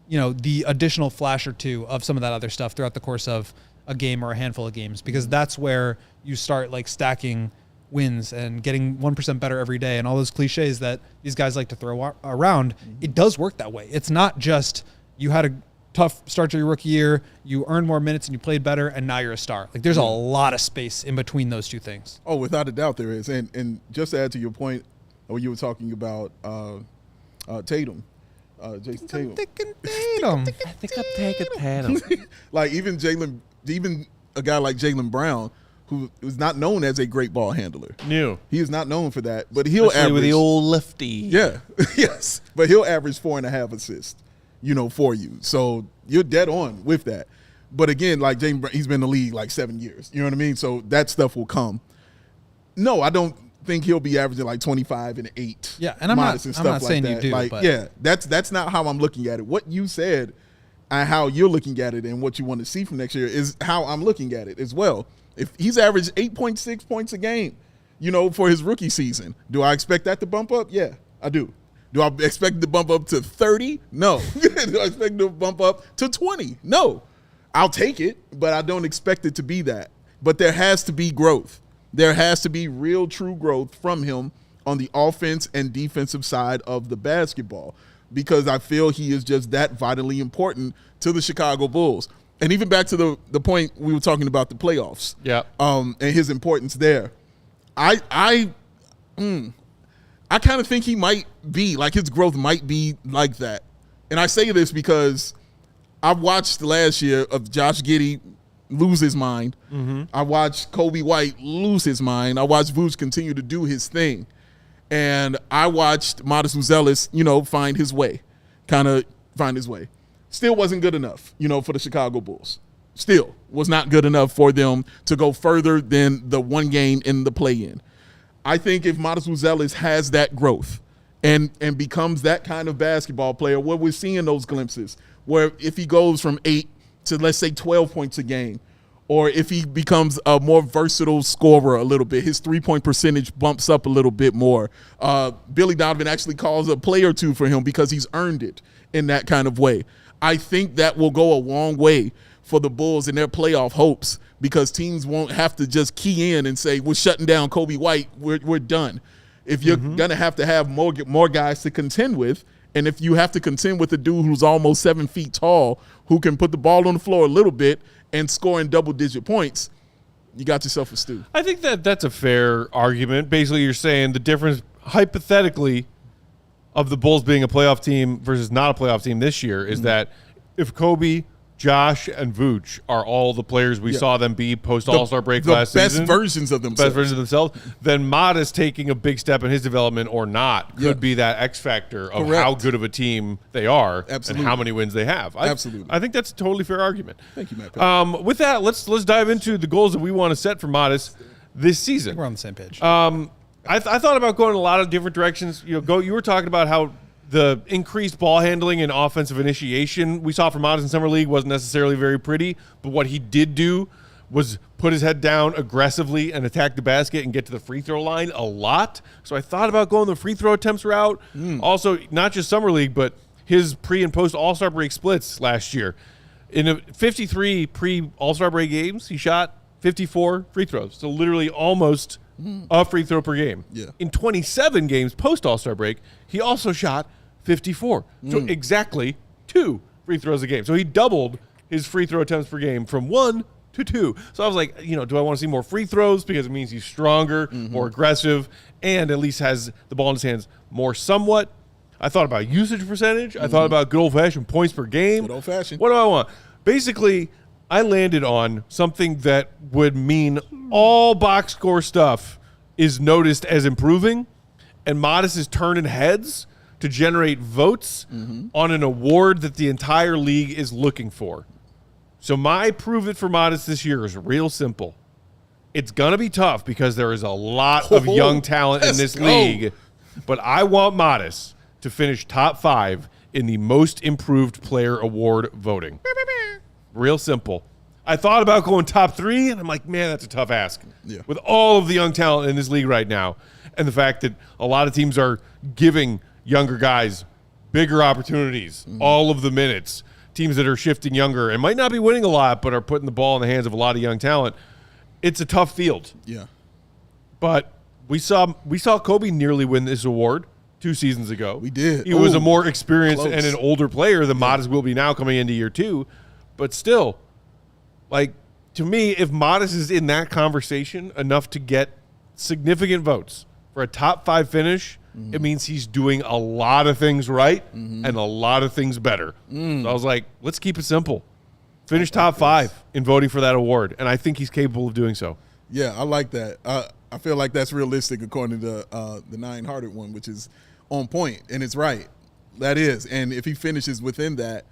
you know, the additional flash or two of some of that other stuff throughout the course of a game or a handful of games, because that's where you start like stacking wins and getting 1% better every day and all those cliches that these guys like to throw around. It does work that way. It's not just you had a tough start to your rookie year, you earned more minutes and you played better, and now you're a star. Like there's a lot of space in between those two things. Oh, without a doubt there is. And just to add to your point, when you were talking about Tatum, Jason Tatum. I think I'm taking Tatum. Like even a guy like Jaylen Brown, who is not known as a great ball handler. New. He is not known for that, but he'll Especially average with the old lefty. Yeah, yes, but he'll average 4.5 assists, you know, for you. So you're dead on with that. But again, like Jaylen Brown, he's been in the league like 7 years. You know what I mean? So that stuff will come. No, I don't think he'll be averaging like 25 and 8. Yeah, and I'm not saying that. you do. Like, but yeah, that's not how I'm looking at it. What you said and how you're looking at it and what you want to see from next year is how I'm looking at it as well. If he's averaged 8.6 points a game, you know, for his rookie season, do I expect that to bump up? Yeah, I do. Do I expect it to bump up to 30? No. Do I expect it to bump up to 20? No. I'll take it, but I don't expect it to be that. But there has to be growth. There has to be real, true growth from him on the offense and defensive side of the basketball, because I feel he is just that vitally important to the Chicago Bulls. And even back to the point we were talking about the playoffs, and his importance there. I kind of think he might be like, his growth might be like that. And I say this because I've watched last year of Josh Giddey lose his mind. I watched Kobe White lose his mind. I watched Vuce continue to do his thing. And I watched Matas Buzelis, you know, find his way. Still wasn't good enough, you know, for the Chicago Bulls. Still was not good enough for them to go further than the one game in the play-in. I think if Matas Buzelis has that growth and becomes that kind of basketball player, where we're seeing those glimpses, where if he goes from 8 to, let's say, 12 points a game, or if he becomes a more versatile scorer a little bit, his three-point percentage bumps up a little bit more. Billy Donovan actually calls a play or two for him because he's earned it in that kind of way. I think that will go a long way for the Bulls and their playoff hopes, because teams won't have to just key in and say, we're shutting down Kobe White, we're done. If you're going to have more guys to contend with, and if you have to contend with a dude who's almost 7 feet tall, who can put the ball on the floor a little bit and score in double-digit points, you got yourself a stew. I think that's a fair argument. Basically, you're saying the difference, hypothetically, of the Bulls being a playoff team versus not a playoff team this year is that if Kobe, Josh, and Vooch are all the players we saw them be post All-Star break last season, the best versions of themselves, then Matas taking a big step in his development or not could be that X factor of how good of a team they are and how many wins they have. Absolutely. I think that's a totally fair argument. Thank you, Matt. With that, let's dive into the goals that we want to set for Matas this season. I think we're on the same page. I thought about going in a lot of different directions. You were talking about how the increased ball handling and offensive initiation we saw from Matas in Summer League wasn't necessarily very pretty, but what he did do was put his head down aggressively and attack the basket and get to the free throw line a lot. So I thought about going the free throw attempts route. Also, not just Summer League, but his pre- and post-All-Star break splits last year. In 53 pre-All-Star break games, he shot 54 free throws. So literally almost a free throw per game. Yeah. In 27 games post-All-Star break, he also shot 54. So exactly 2 free throws a game. So he doubled his free throw attempts per game from 1 to 2. So I was like, do I want to see more free throws? Because it means he's stronger, more aggressive, and at least has the ball in his hands more somewhat. I thought about usage percentage. I thought about good old-fashioned points per game. Good old-fashioned. What do I want? Basically, I landed on something that would mean all box score stuff is noticed as improving, and Matas is turning heads to generate votes on an award that the entire league is looking for. So my prove it for Matas this year is real simple. It's going to be tough because there is a lot of young talent in this league, but I want Matas to finish top 5 in the most improved player award voting. Real simple. I thought about going top 3, and I'm like, man, that's a tough ask. Yeah. With all of the young talent in this league right now, and the fact that a lot of teams are giving younger guys bigger opportunities, all of the minutes, teams that are shifting younger and might not be winning a lot, but are putting the ball in the hands of a lot of young talent. It's a tough field. Yeah. But we saw Kobe nearly win this award 2 seasons ago. We did. He was a more experienced close. and an older player than Matas will be now coming into year 2. But still, like, to me, if Matas is in that conversation enough to get significant votes for a top 5 finish, it means he's doing a lot of things right and a lot of things better. So I was like, let's keep it simple. Finish top 5 in voting for that award, and I think he's capable of doing so. Yeah, I like that. I feel like that's realistic according to the 9-hearted one, which is on point, and it's right. That is, and if he finishes within that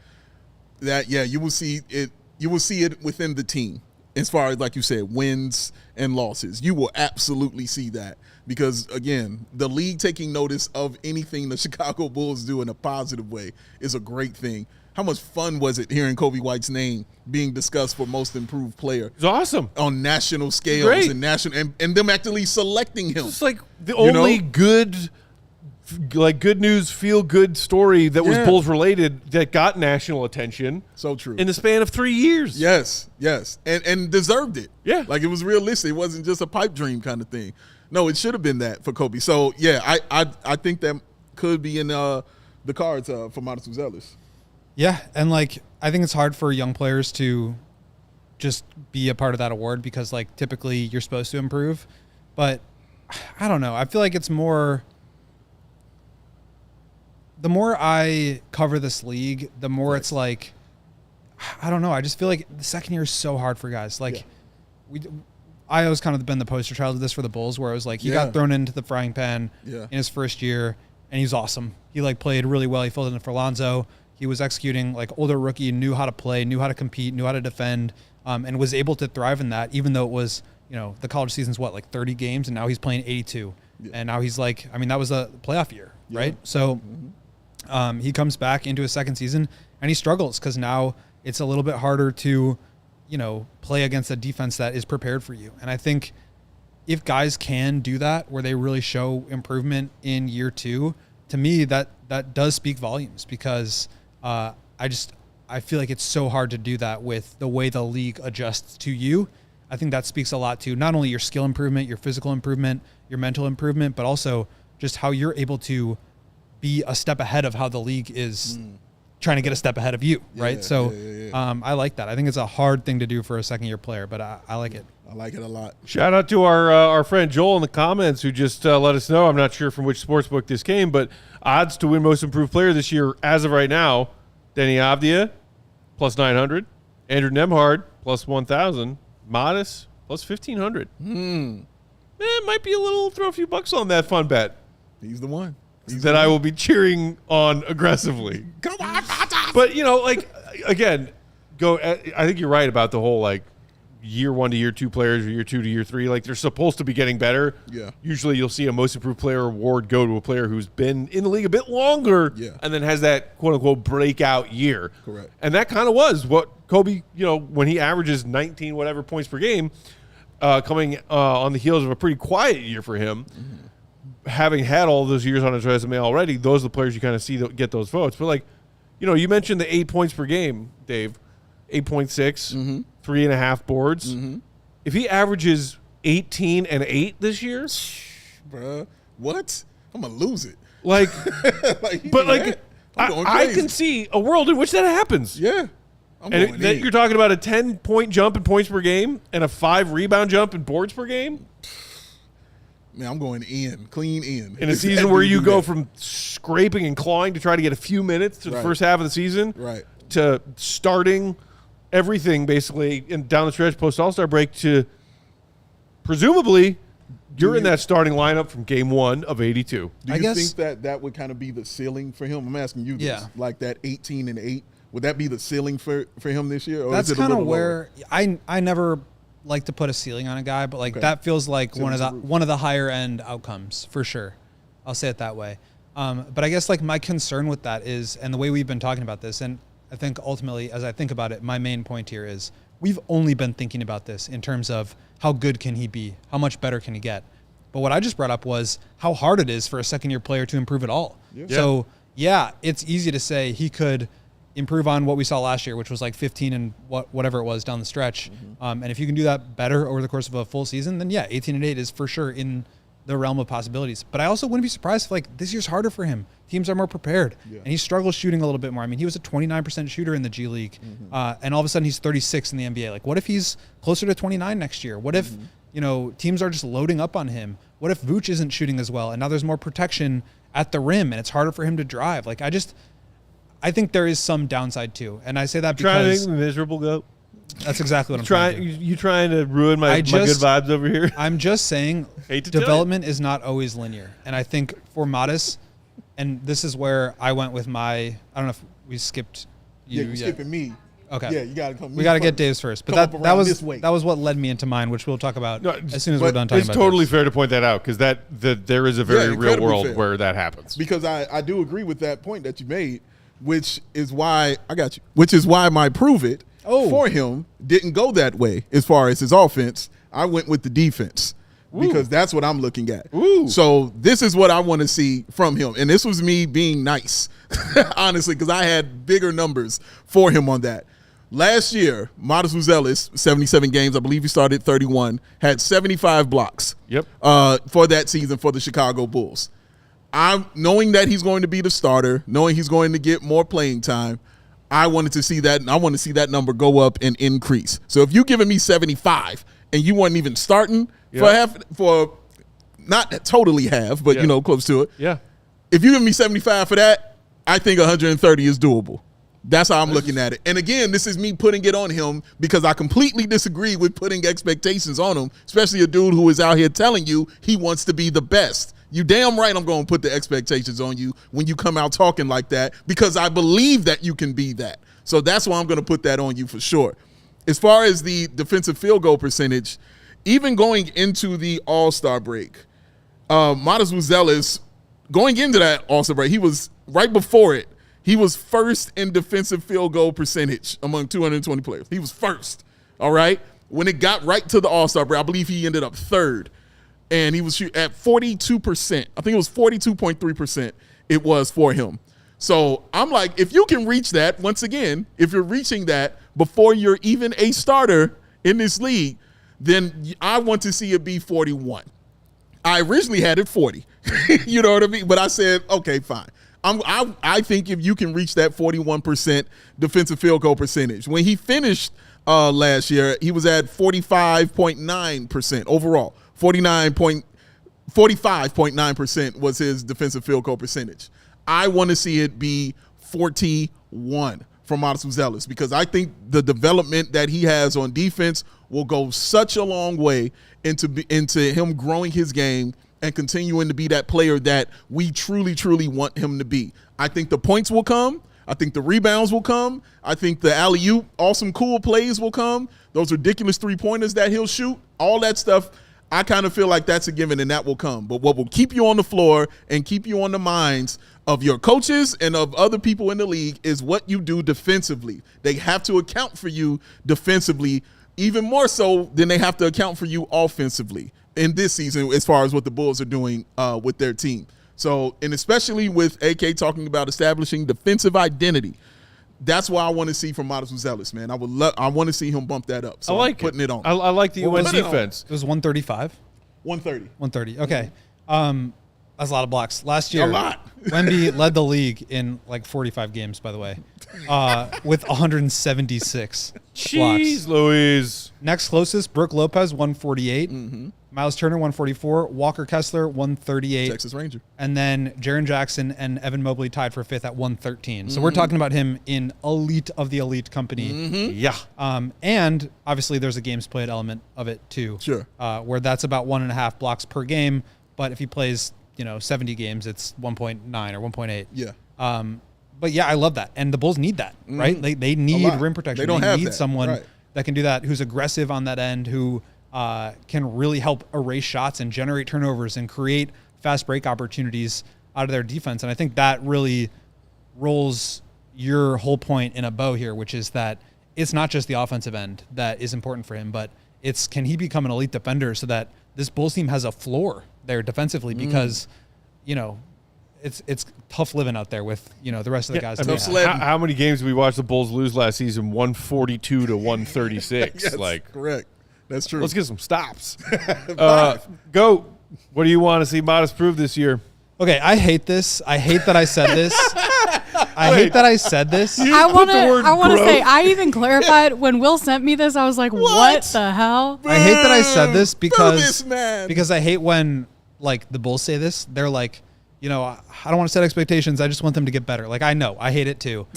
you will see it. You will see it within the team as far as, like you said, wins and losses. You will absolutely see that because, again, the league taking notice of anything the Chicago Bulls do in a positive way is a great thing. How much fun was it hearing Kobe White's name being discussed for most improved player? It's awesome. On national scales Great. and national and them actually selecting him. It's like the only good news, feel good story that was Bulls related that got national attention. So true. In the span of 3 years. Yes. And deserved it. Yeah. Like it was realistic. It wasn't just a pipe dream kind of thing. No, it should have been that for Kobe. So yeah, I think that could be in the cards for Matas Buzelis. Yeah, and like I think it's hard for young players to just be a part of that award because like typically you're supposed to improve, but I don't know. I feel like it's more the more I cover this league, the more it's like I don't know. I just feel like the second year is so hard for guys. Like I always kind of been the poster child of this for the Bulls, where it was like he got thrown into the frying pan in his first year, and he was awesome. He like played really well. He filled in for Lonzo. He was executing like older rookie, knew how to play, knew how to compete, knew how to defend, and was able to thrive in that, even though it was, you know, the college season's what, like 30 games, and now he's playing 82. And now he's like, I mean, that was a playoff year, right? So he comes back into his second season, and he struggles because now it's a little bit harder to, you know, play against a defense that is prepared for you. And I think if guys can do that, where they really show improvement in year 2, to me, that does speak volumes because I feel like it's so hard to do that with the way the league adjusts to you. I think that speaks a lot to not only your skill improvement, your physical improvement, your mental improvement, but also just how you're able to be a step ahead of how the league is trying to get a step ahead of you, right? I like that. I think it's a hard thing to do for a second-year player, but I like it. I like it a lot. Shout out to our friend Joel in the comments who just let us know. I'm not sure from which sportsbook this came, but odds to win most improved player this year as of right now: Denny Avdia, plus 900. Andrew Nemhard, plus 1,000. Matas, plus 1,500. Might be a little, throw a few bucks on that fun bet. He's the one. That I will be cheering on aggressively. Come on, Matas! But, you know, like, again, I think you're right about the whole, like, year 1 to year 2 players or year 2 to year 3. Like, they're supposed to be getting better. Yeah. Usually you'll see a most improved player award go to a player who's been in the league a bit longer and then has that quote-unquote breakout year. Correct. And that kind of was what Kobe, you know, when he averages 19 whatever points per game, coming on the heels of a pretty quiet year for him, having had all those years on his resume already, those are the players you kind of see that get those votes. But, like, you know, you mentioned the 8 points per game, Dave. 8.6, 3.5 boards. If he averages 18 and 8 this year, bruh, what? I'm gonna lose it. Like, I can see a world in which that happens. Yeah, and that you're talking about a 10-point jump in points per game and a 5-rebound jump in boards per game. Man, I'm going clean in a season where you go from scraping and clawing to try to get a few minutes to the first half of the season, to starting everything basically down the stretch post All-Star break to presumably you're in that starting lineup from game 1 of 82. Do you think that would kind of be the ceiling for him? I'm asking you this. Yeah. Like that 18-8, would that be the ceiling for him this year? Or That's is it kind of lower? where I never like to put a ceiling on a guy, but like that feels like one of the higher end outcomes for sure. I'll say it that way. But I guess like my concern with that is, and the way we've been talking about this, and I think ultimately as I think about it, my main point here is we've only been thinking about this in terms of how good can he be? How much better can he get? But what I just brought up was how hard it is for a second-year player to improve at all. Yeah. So, yeah, it's easy to say he could improve on what we saw last year, which was like 15 and whatever it was down the stretch. And if you can do that better over the course of a full season, then, 18-8 is for sure in the realm of possibilities. But I also wouldn't be surprised if, like, this year's harder for him. Teams are more prepared. Yeah. And he struggles shooting a little bit more. I mean, he was a 29% shooter in the G League. And all of a sudden he's 36 in the NBA. Like, what if he's closer to 29 next year? What if, teams are just loading up on him? What if Vuce isn't shooting as well? And now there's more protection at the rim and it's harder for him to drive. Like, I think there is some downside too. And I say that because... Trying to make me miserable, Goat? That's exactly what I'm trying to do. You trying to ruin my good vibes over here? I'm just saying development is not always linear. And I think for Matas, and this is where I went with my... I don't know if we skipped you. Yeah, you're skipping me. Okay. Yeah, you got to come. We got to get Dave's first. But that was what led me into mine, which we'll talk about as soon as we're done talking about It's totally this. fair to point that out because there is a very real world where that happens. Because I do agree with that point that you made, which is why my prove it for him didn't go that way as far as his offense. I went with the defense. Because that's what I'm looking at. So this is what I want to see from him. And this was me being nice, honestly, because I had bigger numbers for him on that. Last year, Matas Buzelis, 77 games, I believe he started 31, had 75 blocks for that season for the Chicago Bulls. I'm knowing that he's going to be the starter, knowing he's going to get more playing time, I wanted to see that, and I want to see that number go up and increase. So if you're giving me 75 and you weren't even starting for not totally half, but close to it. Yeah. If you give me 75 for that, I think 130 is doable. That's how I'm looking at it. And again, this is me putting it on him because I completely disagree with putting expectations on him, especially a dude who is out here telling you he wants to be the best. You damn right I'm going to put the expectations on you when you come out talking like that because I believe that you can be that. So that's why I'm going to put that on you for sure. As far as the defensive field goal percentage, even going into the All-Star break, Matas Buzelis, going into that All-Star break, he was right before it. He was first in defensive field goal percentage among 220 players. He was first, all right? When it got right to the All-Star break, I believe he ended up third, and he was at 42%. I think it was 42.3% it was for him. So I'm like, if you can reach that, once again, if you're reaching that before you're even a starter in this league, then I want to see it be 41. I originally had it 40. You know what I mean? But I said, okay, fine. I think if you can reach that 41% defensive field goal percentage. When he finished last year, he was at 45.9% overall. 45.9% was his defensive field goal percentage. I want to see it be 41 from Matas Buzelis because I think the development that he has on defense will go such a long way into him growing his game and continuing to be that player that we truly, truly want him to be. I think the points will come. I think the rebounds will come. I think the alley-oop, awesome, cool plays will come. Those ridiculous three-pointers that he'll shoot, all that stuff, I kind of feel like that's a given and that will come. But what will keep you on the floor and keep you on the minds of your coaches and of other people in the league is what you do defensively. They have to account for you defensively, even more so than they have to account for you offensively in this season as far as what the Bulls are doing with their team. So, and especially with AK talking about establishing defensive identity, that's what I want to see from Matas Buzelis, man. I want to see him bump that up. So I like putting it on. I like the UN defense. It was 135? 130. 130. Okay. That's a lot of blocks. Last year, a lot. Wemby led the league in like 45 games, by the way, with 176 blocks. Jeez Louise. Next closest, Brooke Lopez, 148. Miles Turner, 144. Walker Kessler, 138. Texas Ranger. And then Jaren Jackson and Evan Mobley tied for 5th at 113. So we're talking about him in elite of the elite company. Yeah. And obviously there's a games played element of it too. Sure. Where that's about 1.5 blocks per game. But if he plays, 70 games, it's 1.9 or 1.8. Yeah. But yeah, I love that. And the Bulls need that, right? They need rim protection. They don't have need that. someone Right. that can do that, who's aggressive on that end, who can really help erase shots and generate turnovers and create fast break opportunities out of their defense. And I think that really rolls your whole point in a bow here, which is that it's not just the offensive end that is important for him, but it's can he become an elite defender so that this Bulls team has a floor there defensively because, it's tough living out there with, the rest of the guys. I mean, how many games did we watch the Bulls lose last season? 142 to 136. Yes, correct. That's true. Let's get some stops. Go. What do you want to see Matas prove this year? Okay, I hate this. I hate that I said this. I hate that I said this. I want to say, I even clarified when Will sent me this. I was like, what the hell? I hate that I said this because man. I hate when the Bulls say this. They're like, I don't want to set expectations. I just want them to get better. I know. I hate it too.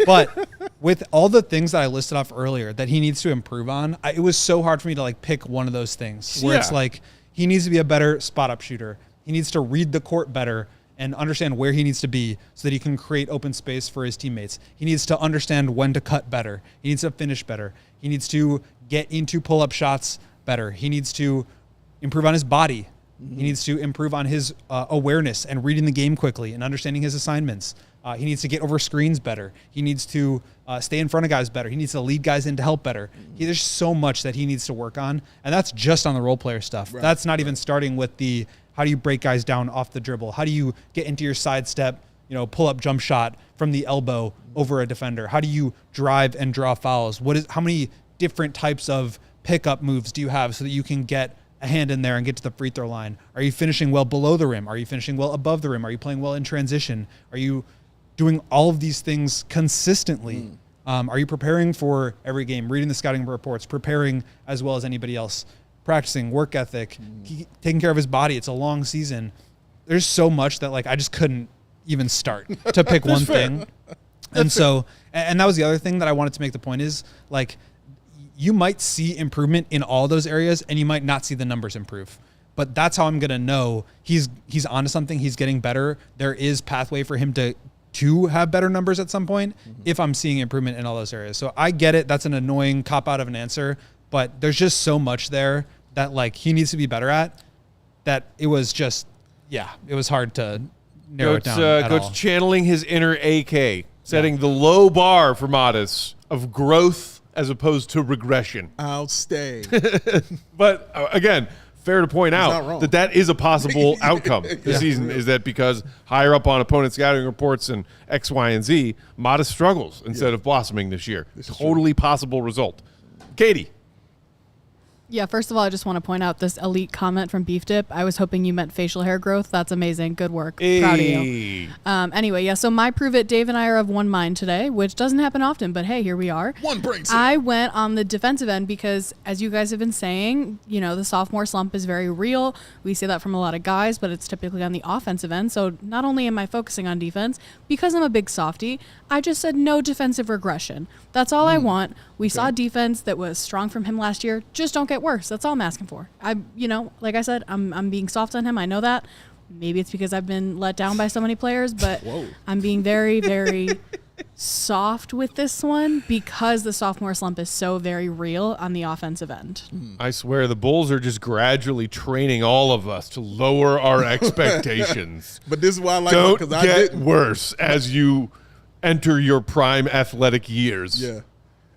But with all the things that I listed off earlier that he needs to improve on, it was so hard for me to pick one of those things where it's he needs to be a better spot-up shooter. He needs to read the court better and understand where he needs to be so that he can create open space for his teammates. He needs to understand when to cut better. He needs to finish better. He needs to get into pull-up shots better. He needs to improve on his body. He needs to improve on his awareness and reading the game quickly and understanding his assignments. He needs to get over screens better. He needs to stay in front of guys better. He needs to lead guys in to help better. There's so much that he needs to work on, and that's just on the role player stuff. Right, that's not even starting with the how do you break guys down off the dribble? How do you get into your sidestep, pull-up jump shot from the elbow over a defender? How do you drive and draw fouls? How many different types of pickup moves do you have so that you can get a hand in there and get to the free throw line? Are you finishing well below the rim? Are you finishing well above the rim? Are you playing well in transition? Are you doing all of these things consistently? Are you preparing for every game, reading the scouting reports, preparing as well as anybody else, practicing, work ethic, taking care of his body? It's a long season. There's so much that I just couldn't even start to pick one thing. And so, and that was the other thing that I wanted to make the point is you might see improvement in all those areas and you might not see the numbers improve. But that's how I'm going to know he's onto something. He's getting better. There is pathway for him to have better numbers at some point if I'm seeing improvement in all those areas. So I get it. That's an annoying cop out of an answer, but there's just so much there that he needs to be better at that it was just, it was hard to narrow it down at all. Coach channeling his inner AK, setting the low bar for Matas of growth as opposed to regression. I'll stay. But again, fair to point out that is a possible outcome this season, is that because higher up on opponent scouting reports and X, Y, and Z, Matas struggles instead of blossoming this year. Totally possible result. Katie. Yeah, first of all, I just want to point out this elite comment from Beef Dip. I was hoping you meant facial hair growth. That's amazing. Good work. Proud of you. Anyway, so my Prove It, Dave and I are of one mind today, which doesn't happen often, but hey, here we are. One brain cell. I went on the defensive end because, as you guys have been saying, the sophomore slump is very real. We see that from a lot of guys, but it's typically on the offensive end. So not only am I focusing on defense, because I'm a big softie, I just said no defensive regression. That's all I want. We saw defense that was strong from him last year. Just don't get worse. That's all I'm asking for. Like I said, I'm being soft on him. I know that. Maybe it's because I've been let down by so many players, but I'm being very, very soft with this one because the sophomore slump is so very real on the offensive end. I swear the Bulls are just gradually training all of us to lower our expectations. But this is why I like don't it, get I didn't. worse as you enter your prime athletic years. Yeah.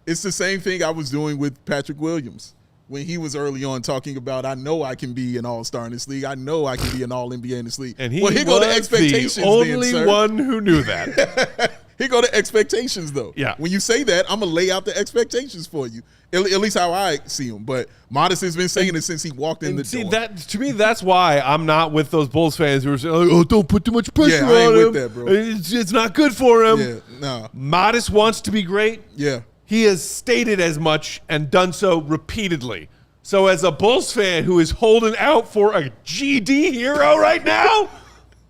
It's the same thing I was doing with Patrick Williams when he was early on talking about, I know I can be an all-star in this league. I know I can be an all-NBA in this league. And he here go the was expectations the only one who knew that. Here go the expectations, though. Yeah. When you say that, I'm going to lay out the expectations for you, at least how I see them. But Matas has been saying it since he walked in the door. To me, that's why I'm not with those Bulls fans who are saying, oh, don't put too much pressure on him. I ain't with that, bro. It's not good for him. Yeah, no. Matas wants to be great. Yeah. He has stated as much and done so repeatedly. So as a Bulls fan who is holding out for a GD hero right now,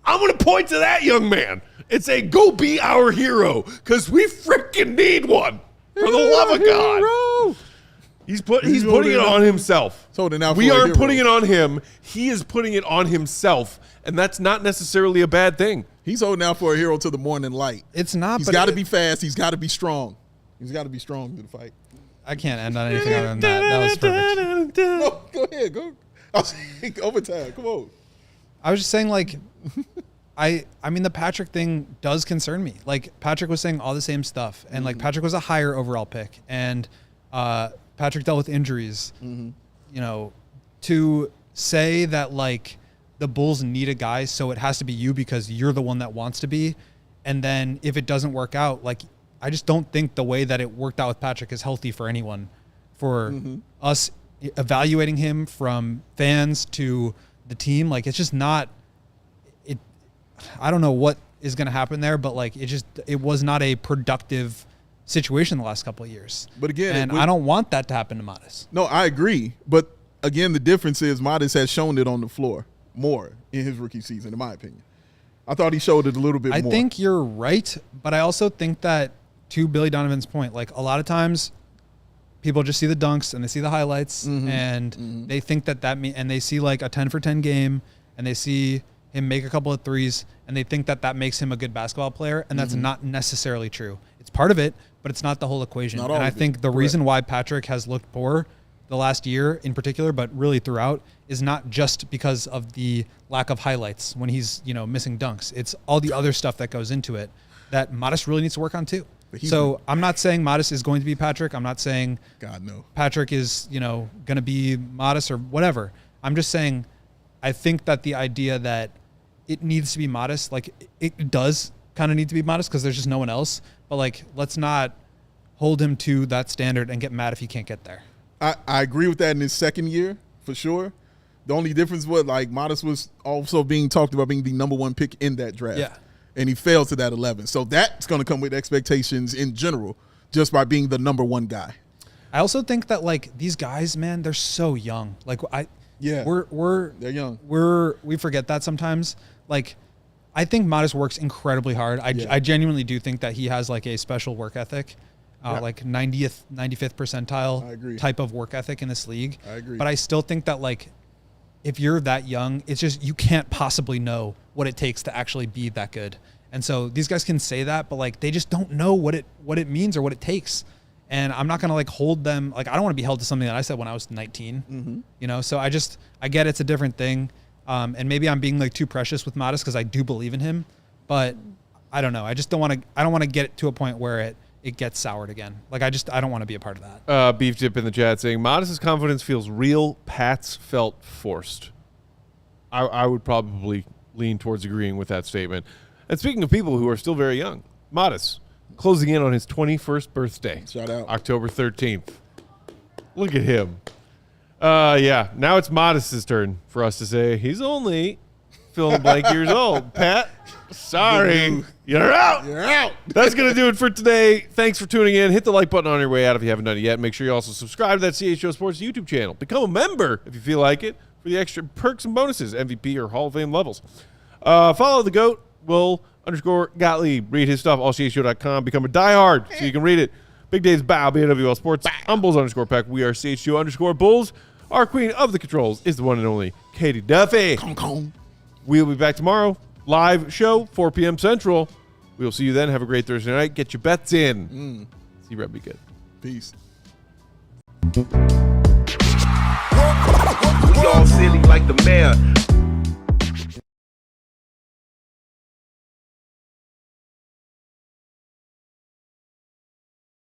I'm going to point to that young man and say, go be our hero, because we freaking need one. For the love of God. He's putting it on himself. We aren't putting it on him. He is putting it on himself, and that's not necessarily a bad thing. He's holding out for a hero to the morning light. It's not. He's got to be fast. He's got to be strong. He's got to be strong to the fight. I can't end on anything other than that. That was perfect. No, go ahead. Go. I was saying overtime. Come on. I was just saying, like, I mean, the Patrick thing does concern me. Like, Patrick was saying all the same stuff, and like Patrick was a higher overall pick, and Patrick dealt with injuries. You know, to say that like the Bulls need a guy, so it has to be you because you're the one that wants to be, and then if it doesn't work out, like, I just don't think the way that it worked out with Patrick is healthy for anyone. For us evaluating him from fans to the team, like, it's just not. I don't know what is going to happen there, but like it was not a productive situation the last couple of years. But again, and I don't want that to happen to Matas. No, I agree. But again, the difference is Matas has shown it on the floor more in his rookie season, in my opinion. I thought he showed it a little bit more. I think you're right, but I also think that, to Billy Donovan's point, like, a lot of times people just see the dunks and they see the highlights and they think that and they see like a 10 for 10 game and they see him make a couple of threes and they think that makes him a good basketball player, and that's not necessarily true. It's part of it, but it's not the whole equation. And I think the reason why Patrick has looked poor the last year in particular, but really throughout, is not just because of the lack of highlights when he's, you know, missing dunks. It's all the other stuff that goes into it that Matas really needs to work on too. So I'm not saying Matas is going to be Patrick. I'm not saying Patrick is, you know, going to be Matas or whatever. I'm just saying I think that the idea that it needs to be Matas, like, it does kind of need to be Matas because there's just no one else. But like, let's not hold him to that standard and get mad if he can't get there. I agree with that in his second year for sure. The only difference was like Matas was also being talked about being the number one pick in that draft. Yeah. And he fell to that 11. So that's going to come with expectations in general just by being the number one guy. I also think that like these guys, man, they're so young. Like they're young. We forget that sometimes. Like, I think Matas works incredibly hard. I genuinely do think that he has like a special work ethic. Like 95th percentile type of work ethic in this league. I agree. But I still think that like if you're that young, it's just you can't possibly know what it takes to actually be that good. And so these guys can say that, but like they just don't know what it means or what it takes. And I'm not going to like hold them. Like, I don't want to be held to something that I said when I was 19, you know? So I get it's a different thing. And maybe I'm being like too precious with Matas because I do believe in him, but I don't know. I don't want to get it to a point where it gets soured again. Like, I don't want to be a part of that. Beef Dip in the chat saying, Matas' confidence feels real. Pat's felt forced. I would probably lean towards agreeing with that statement. And speaking of people who are still very young, Matas closing in on his 21st birthday. Shout out. October 13th. Look at him. Yeah, now it's Matas' turn for us to say he's only fill in the blank years old. Pat, sorry. You're out. You're out. That's going to do it for today. Thanks for tuning in. Hit the like button on your way out if you haven't done it yet. Make sure you also subscribe to that CHGO Sports YouTube channel. Become a member if you feel like it for the extra perks and bonuses, MVP or Hall of Fame levels. Follow the GOAT, Will _Gottlieb. Read his stuff, allchgo.com. Become a diehard so you can read it. Big Days Bow, BWL Sports. I'm Bulls _Peck. We are CHGO _Bulls. Our queen of the controls is the one and only Katie Duffy. We'll be back tomorrow. Live show, 4 p.m. Central. We'll see you then. Have a great Thursday night. Get your bets in. See Red be good. Peace. We all silly like the mayor.